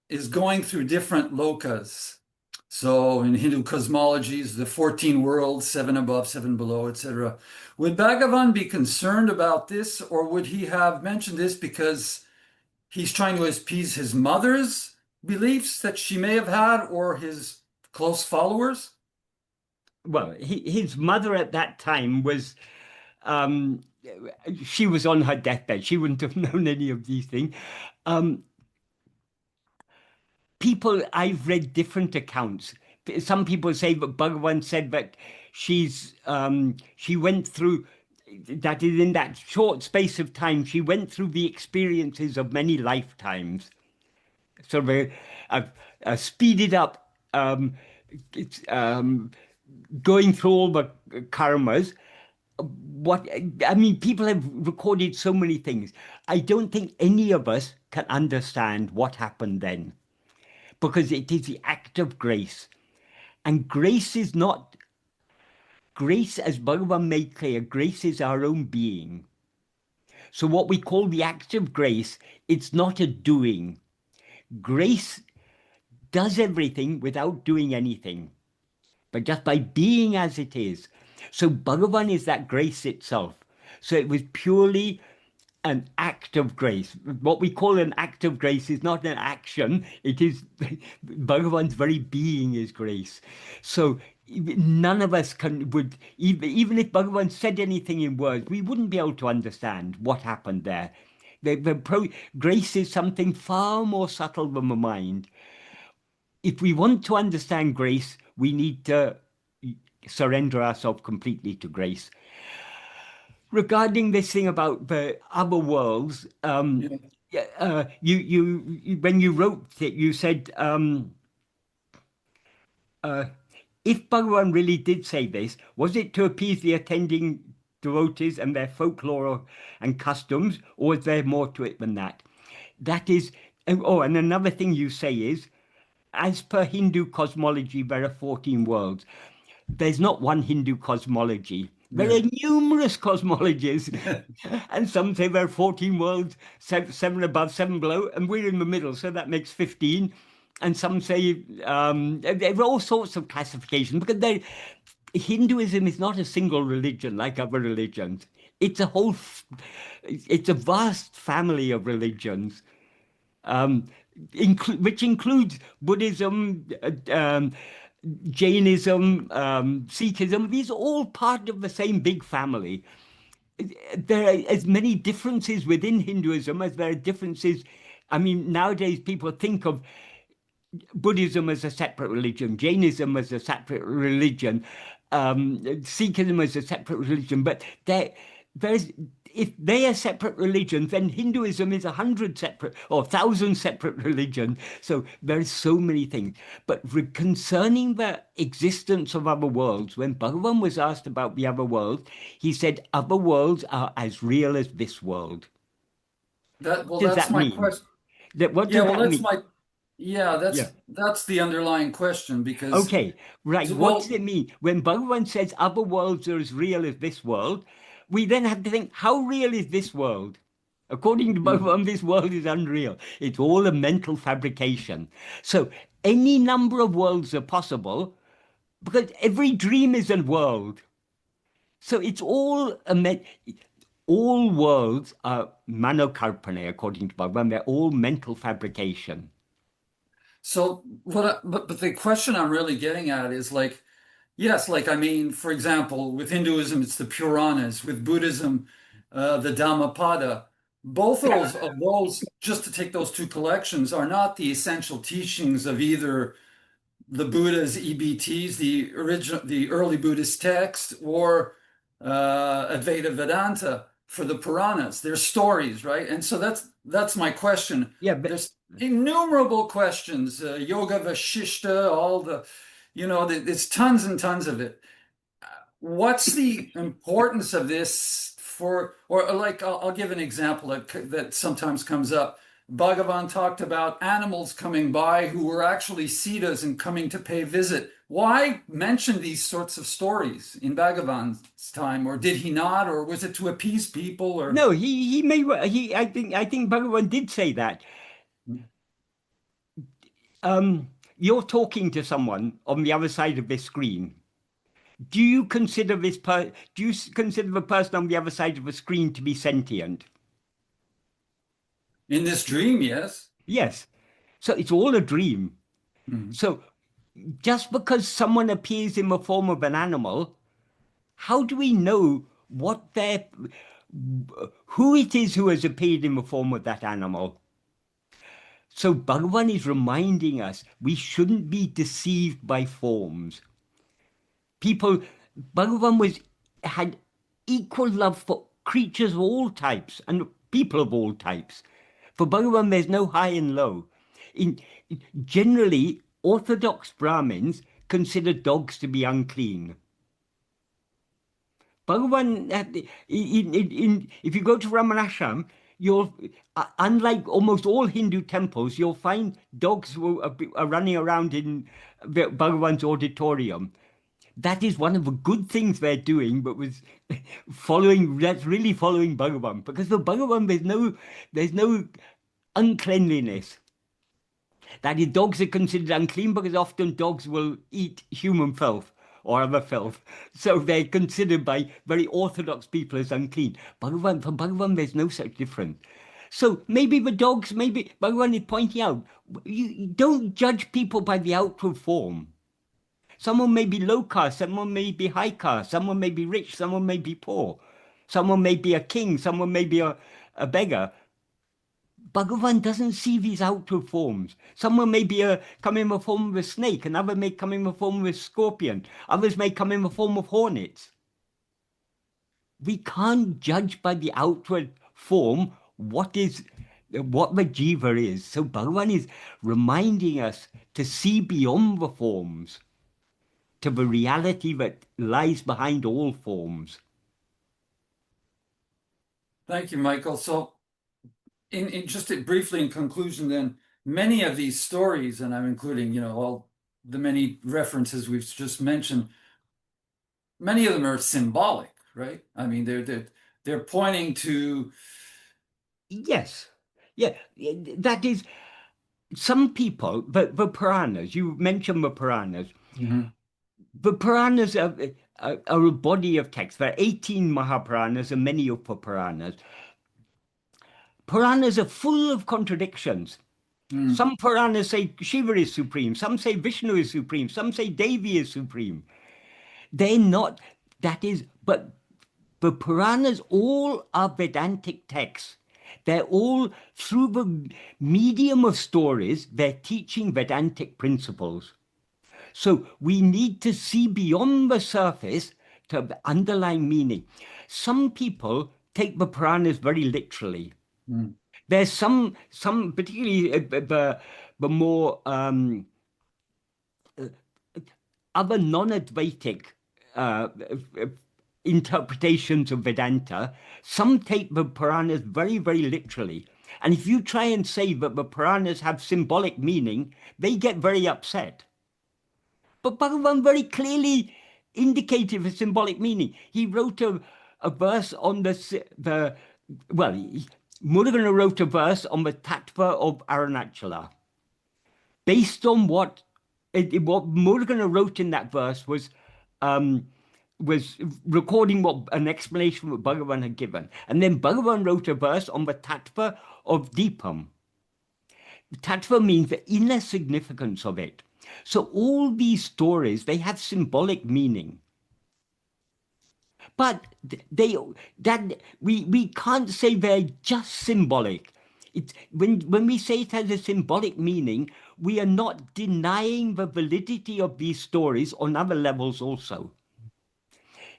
is going through different lokas. So in Hindu cosmologies, the 14 worlds, 7 above, 7 below, etc. Would Bhagavan be concerned about this, or would he have mentioned this because he's trying to appease his mother's beliefs that she may have had, or his close followers? Well, his mother at that time was, she was on her deathbed. She wouldn't have known any of these things. I've read different accounts. Some people say that Bhagavan said that she went through, that is in that short space of time, she went through the experiences of many lifetimes. So a speeded up, going through all the karmas. People have recorded so many things. I don't think any of us can understand what happened then, because it is the act of grace. And grace, as Bhagavan made clear, grace is our own being. So what we call the act of grace, it's not a doing. Grace does everything without doing anything, but just by being as it is. So Bhagavan is that grace itself. So it was purely an act of grace. What we call an act of grace is not an action. It is Bhagavan's very being is grace. So none of us would, even if Bhagavan said anything in words, we wouldn't be able to understand what happened there. Grace is something far more subtle than the mind. If we want to understand grace, we need to surrender ourselves completely to grace. Regarding this thing about the other worlds, you when you wrote it, you said if Bhagavan really did say this, was it to appease the attending devotees and their folklore and customs, or is there more to it than that? That is, and another thing you say is, as per Hindu cosmology, there are 14 worlds. There's not one Hindu cosmology. There are numerous cosmologies. And some say there are 14 worlds, 7 above, 7 below, and we're in the middle, so that makes 15. And some say there are all sorts of classifications, because Hinduism is not a single religion like other religions. It's a vast family of religions, which includes Buddhism, Jainism, Sikhism. These are all part of the same big family. There are as many differences within Hinduism as there are differences. Nowadays people think of Buddhism as a separate religion, Jainism as a separate religion, Sikhism as a separate religion, but if they are separate religions, then Hinduism is 100 separate or 1,000 separate religions. So there are so many things. But concerning the existence of other worlds, when Bhagavan was asked about the other worlds, he said other worlds are as real as this world. What does That's that my mean? question. What Yeah, does well, that mean? that's the underlying question because Okay, right. What does well, it mean? When Bhagavan says other worlds are as real as this world, we then have to think, how real is this world? According to Bhagavan, this world is unreal. It's all a mental fabrication. So any number of worlds are possible because every dream is a world. So it's all all worlds are manokarpane, according to Bhagavan. They're all mental fabrication. so but the question I'm really getting at is like, yes, like I mean, for example, with Hinduism, it's the Puranas. With Buddhism, the Dhammapada. Both of those, just to take those two collections, are not the essential teachings of either the Buddha's EBTs, the early Buddhist text, or Advaita Vedanta for the Puranas. They're stories, right? And so that's my question. Yeah, but There's innumerable questions, Yoga Vashishta, all the, there's tons and tons of it. What's the importance of this or like, I'll give an example that sometimes comes up. Bhagavan talked about animals coming by who were actually siddhas and coming to pay visit. Why mention these sorts of stories in Bhagavan's time, or did he not, or was it to appease people, or? no, he may I think Bhagavan did say that. You're talking to someone on the other side of this screen. Do you consider do you consider the person on the other side of the screen to be sentient? In this dream, yes. Yes. So it's all a dream. So just because someone appears in the form of an animal, how do we know who it is who has appeared in the form of that animal? So Bhagavan is reminding us we shouldn't be deceived by forms. Bhagavan had equal love for creatures of all types and people of all types. For Bhagavan, there's no high and low. Generally, Orthodox Brahmins consider dogs to be unclean. Bhagavan, if you go to Ramanasham, unlike almost all Hindu temples, you'll find dogs are running around in Bhagavan's auditorium. That is one of the good things they're doing, but that's really following Bhagavan. Because for Bhagavan, there's no uncleanliness. That is, dogs are considered unclean because often dogs will eat human filth or other filth. So they're considered by very orthodox people as unclean. For Bhagavan, there's no such difference. So maybe Bhagavan is pointing out, you don't judge people by the outward form. Someone may be low caste, someone may be high caste, someone may be rich, someone may be poor. Someone may be a king, someone may be a beggar. Bhagavan doesn't see these outward forms. Someone may come in the form of a snake, another may come in the form of a scorpion, others may come in the form of hornets. We can't judge by the outward form what the jiva is. So Bhagavan is reminding us to see beyond the forms, to the reality that lies behind all forms. Thank you, Michael. So in just briefly in conclusion, then, many of these stories, and I'm including, all the many references we've just mentioned, many of them are symbolic, right? I mean, they're pointing to. Yes. Yeah. That is, some people, the Puranas, you mentioned the Puranas. The Puranas are a body of text. There are 18 Mahapuranas and many Upa-Puranas. Puranas are full of contradictions. Some Puranas say Shiva is supreme, some say Vishnu is supreme, some say Devi is supreme. They're not, but the Puranas all are Vedantic texts. They're all, through the medium of stories, they're teaching Vedantic principles. So we need to see beyond the surface the underlying meaning. Some people take the Puranas very literally. There's some particularly the more other non-Advaitic interpretations of Vedanta. Some take the Puranas very, very literally. And if you try and say that the Puranas have symbolic meaning, they get very upset. But Bhagavan very clearly indicated the symbolic meaning. He wrote a verse on Murugana wrote a verse on the tattva of Arunachala. Based on what Murugana wrote in that verse was recording what an explanation that Bhagavan had given. And then Bhagavan wrote a verse on the tattva of Deepam. Tattva means the inner significance of it. So all these stories, they have symbolic meaning. But we can't say they're just symbolic. When we say it has a symbolic meaning, we are not denying the validity of these stories on other levels also.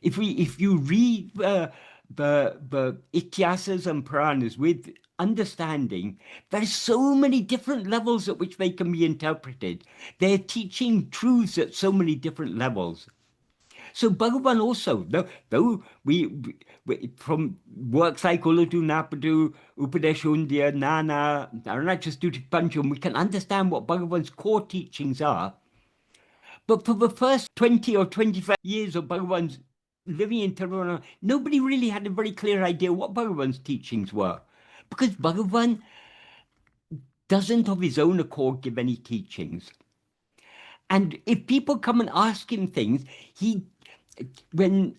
If you read the Ityasas and Puranas with understanding, there's so many different levels at which they can be interpreted. They're teaching truths at so many different levels. So Bhagavan also, though we from works like Uladu Napadu, Upadeshundya, Nana, Arunachastuti Pancham, we can understand what Bhagavan's core teachings are. But for the first 20 or 25 years of Bhagavan's living in Tirunelveli, nobody really had a very clear idea what Bhagavan's teachings were. Because Bhagavan doesn't of his own accord give any teachings. And if people come and ask him things, when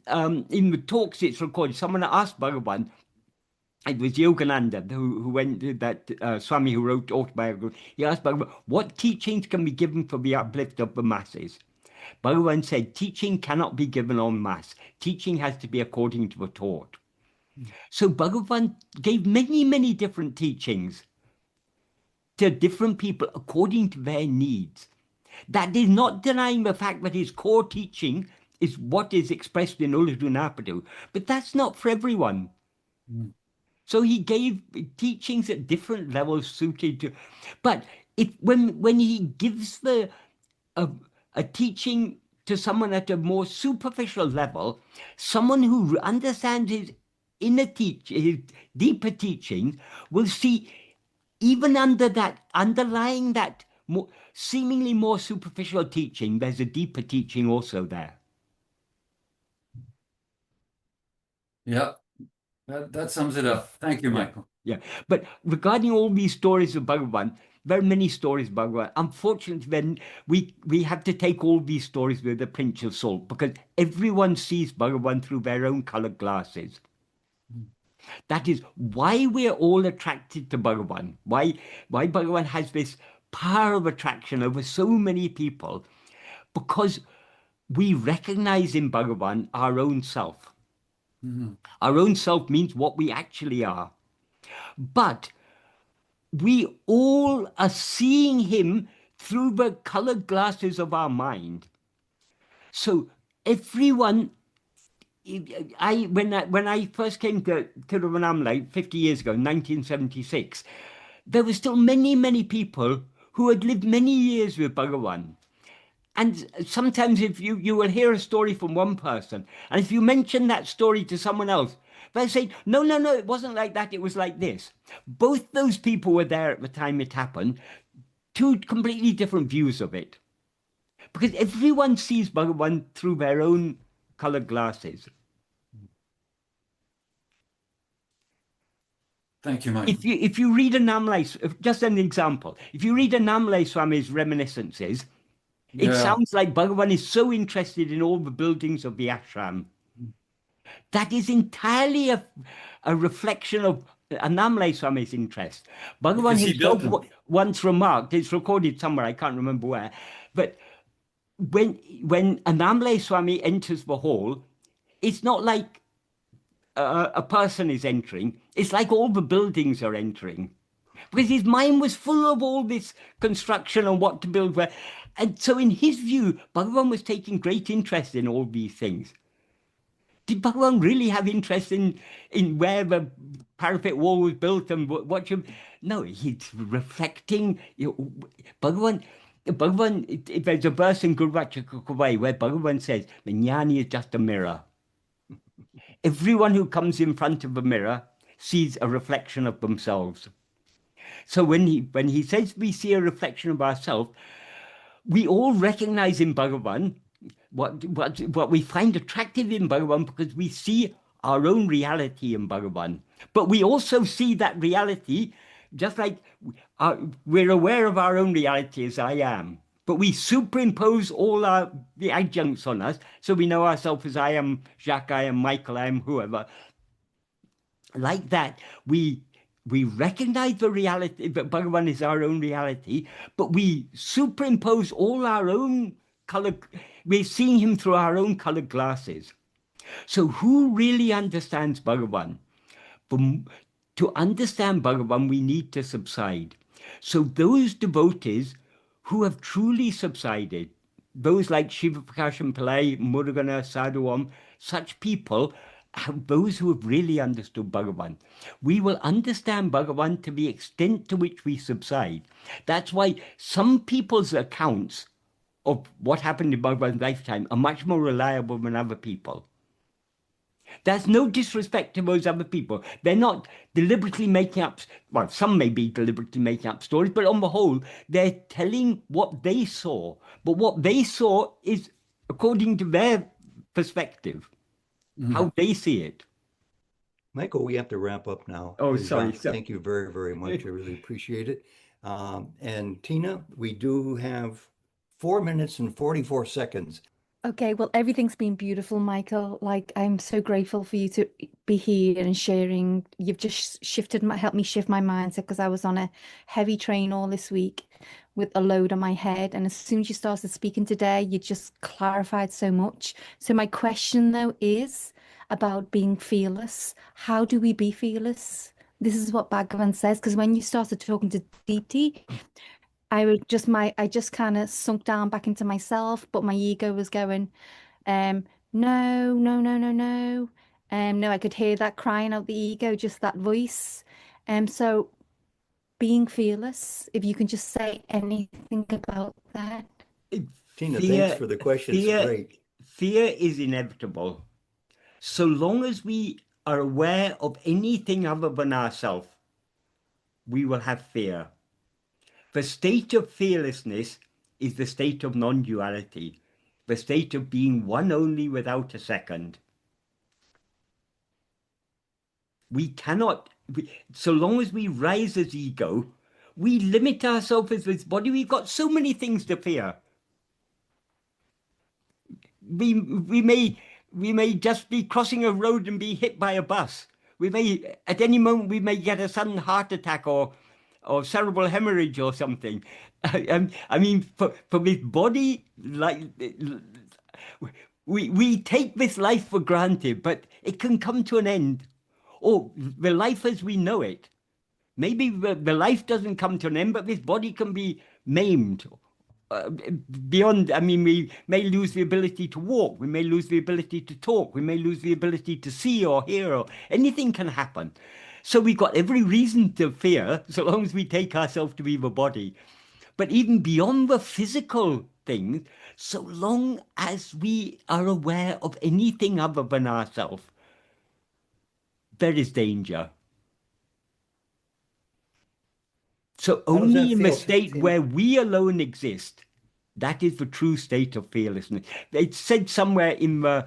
in the talks it's recorded, someone asked Bhagavan, it was Yogananda who went to that Swami who wrote autobiography. He asked Bhagavan, what teachings can be given for the uplift of the masses? Bhagavan said, teaching cannot be given en masse. Teaching has to be according to the taught. So Bhagavan gave many, many different teachings to different people according to their needs. That is not denying the fact that his core teaching is what is expressed in Uladu Napadu, but that's not for everyone. So he gave teachings at different levels suited to, but when he gives a teaching to someone at a more superficial level, someone who understands his his deeper teaching will see even under that, underlying that seemingly more superficial teaching, there's a deeper teaching also there. Yeah, that sums it up. Thank you, Michael. Yeah, but regarding all these stories of Bhagavan, very many stories of Bhagavan, unfortunately then we have to take all these stories with a pinch of salt because everyone sees Bhagavan through their own colored glasses. That is why we're all attracted to Bhagavan, why Bhagavan has this power of attraction over so many people, because we recognize in Bhagavan our own self. Our own self means what we actually are. But we all are seeing him through the colored glasses of our mind. So everyone, when I first came to Tiruvannamalai 50 years ago, 1976, there were still many, many people who had lived many years with Bhagavan. And sometimes if you will hear a story from one person, and if you mention that story to someone else, they'll say, no, it wasn't like that, it was like this. Both those people were there at the time it happened, two completely different views of it. Because everyone sees Bhagavan through their own colored glasses. Thank you, Michael. If you read Annamalai, just an example, if you read Annamalai Swami's reminiscences, it sounds like Bhagavan is so interested in all the buildings of the ashram. That is entirely a reflection of Annamalai Swami's interest. Bhagavan himself once remarked, it's recorded somewhere, I can't remember where, but when Annamalai Swami enters the hall, it's not like a person is entering, it's like all the buildings are entering. Because his mind was full of all this construction and what to build where. And so in his view, Bhagavan was taking great interest in all these things. did Bhagavan really have interest in where the parapet wall was built and what you? No, he's reflecting. Bhagavan. There's a verse in Gurvachakavai where Bhagavan says, the jnani is just a mirror. Everyone who comes in front of a mirror sees a reflection of themselves. So when he says we see a reflection of ourselves, we all recognize in Bhagavan what we find attractive in Bhagavan, because we see our own reality in Bhagavan. But we also see that reality, just like we're aware of our own reality as I am, but we superimpose all the adjuncts on us, so we know ourselves as I am Jacques, I am Michael, I am whoever. Like that, we recognize the reality that Bhagavan is our own reality, but we superimpose all our own color. We're seeing him through our own colored glasses. So who really understands Bhagavan? To understand Bhagavan, we need to subside. So those devotees who have truly subsided, those like Shiva Prakashan Pillai, Murugana, Sadhu Om, such people, those who have really understood Bhagavan. We will understand Bhagavan to the extent to which we subside. That's why some people's accounts of what happened in Bhagavan's lifetime are much more reliable than other people. That's no disrespect to those other people. They're not deliberately making up, well, some may be deliberately making up stories, but on the whole, they're telling what they saw. But what they saw is according to their perspective, how they see it. Michael, we have to wrap up now. Oh, sorry. Thank you very, very much. I really appreciate it. And Tina, we do have 4 minutes and 44 seconds. Okay, well, everything's been beautiful, Michael. Like, I'm so grateful for you to be here and sharing. You've just helped me shift my mindset, because I was on a heavy train all this week with a load on my head. And as soon as you started speaking today, you just clarified so much. So my question, though, is about being fearless. How do we be fearless? This is what Bhagavan says, because when you started talking to Deepti, I just kind of sunk down back into myself, but my ego was going, no, no, no, no, no. No, I could hear that crying out the ego, just that voice. So being fearless, if you can just say anything about that. Tina, thanks for the question. It's great. Fear is inevitable. So long as we are aware of anything other than ourselves, we will have fear. The state of fearlessness is the state of non-duality, the state of being one only without a second. We cannot, so long as we rise as ego, we limit ourselves as this body. We've got so many things to fear. We may just be crossing a road and be hit by a bus. At any moment, we may get a sudden heart attack or cerebral hemorrhage or something. I mean, for this body, like we take this life for granted, but it can come to an end. Or the life as we know it. Maybe the life doesn't come to an end, but this body can be maimed. Beyond, I mean, we may lose the ability to walk, we may lose the ability to talk, we may lose the ability to see or hear, or anything can happen. So we've got every reason to fear, so long as we take ourselves to be the body. But even beyond the physical things, so long as we are aware of anything other than ourselves, there is danger. So only in the state where we alone exist, that is the true state of fearlessness. It's said somewhere in the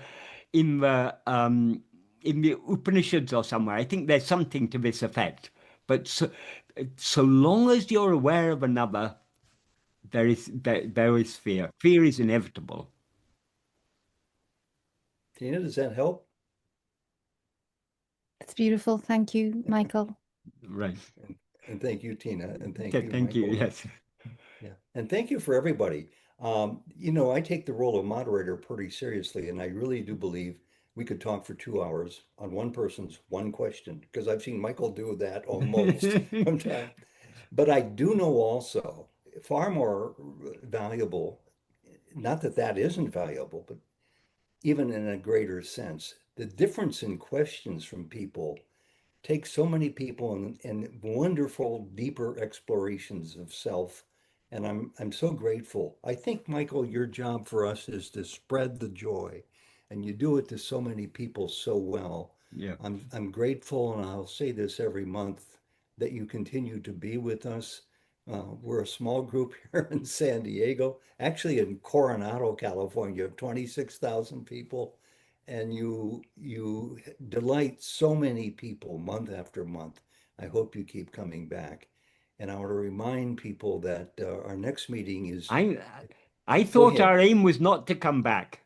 Upanishads or somewhere. I think there's something to this effect. But so long as you're aware of another, there is fear. Fear is inevitable. Tina, does that help? It's beautiful. Thank you, Michael. Right. And thank you, Tina. And thank you, Thank you, Michael. yes. Yeah. And thank you for everybody. I take the role of moderator pretty seriously, and I really do believe we could talk for 2 hours on one person's one question, because I've seen Michael do that almost from time. But I do know also far more valuable, not that that isn't valuable, but even in a greater sense, the difference in questions from people takes so many people and wonderful, deeper explorations of self. And I'm so grateful. I think, Michael, your job for us is to spread the joy, and you do it to so many people so well. Yeah. I'm grateful, and I'll say this every month, that you continue to be with us. We're a small group here in San Diego, actually in Coronado, California, 26,000 people, and you delight so many people month after month. I hope you keep coming back. And I want to remind people that our next meeting is. I Go thought ahead. our aim was not to come back.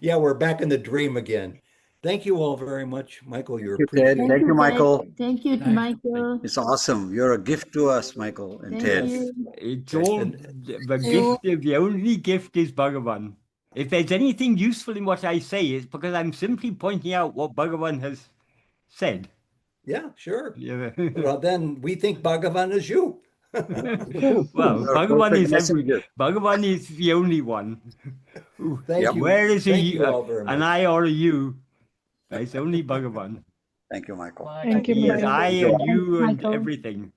Yeah, we're back in the dream again. Thank you all very much, Michael. You're Thank you, Ted. appreciated. Thank you, Ted. Michael. Thank you to Thank- Michael. It's awesome. You're a gift to us, Michael and Thank Ted. you. It's Yes, all and the gift. The only gift is Bhagavan. If there's anything useful in what I say, it's because I'm simply pointing out what Bhagavan has said. yeah, sure. Yeah. Well, then we think Bhagavan is you. Well, You're a Bhagavan perfect is every. messenger. Bhagavan is the only one. Thank Yep. you. Where is Thank a you all very an much. I or a you? It's only Bhaгаvan. Thank you, Michael. Thank you, He is Michael. I Enjoy. and you and Michael. everything.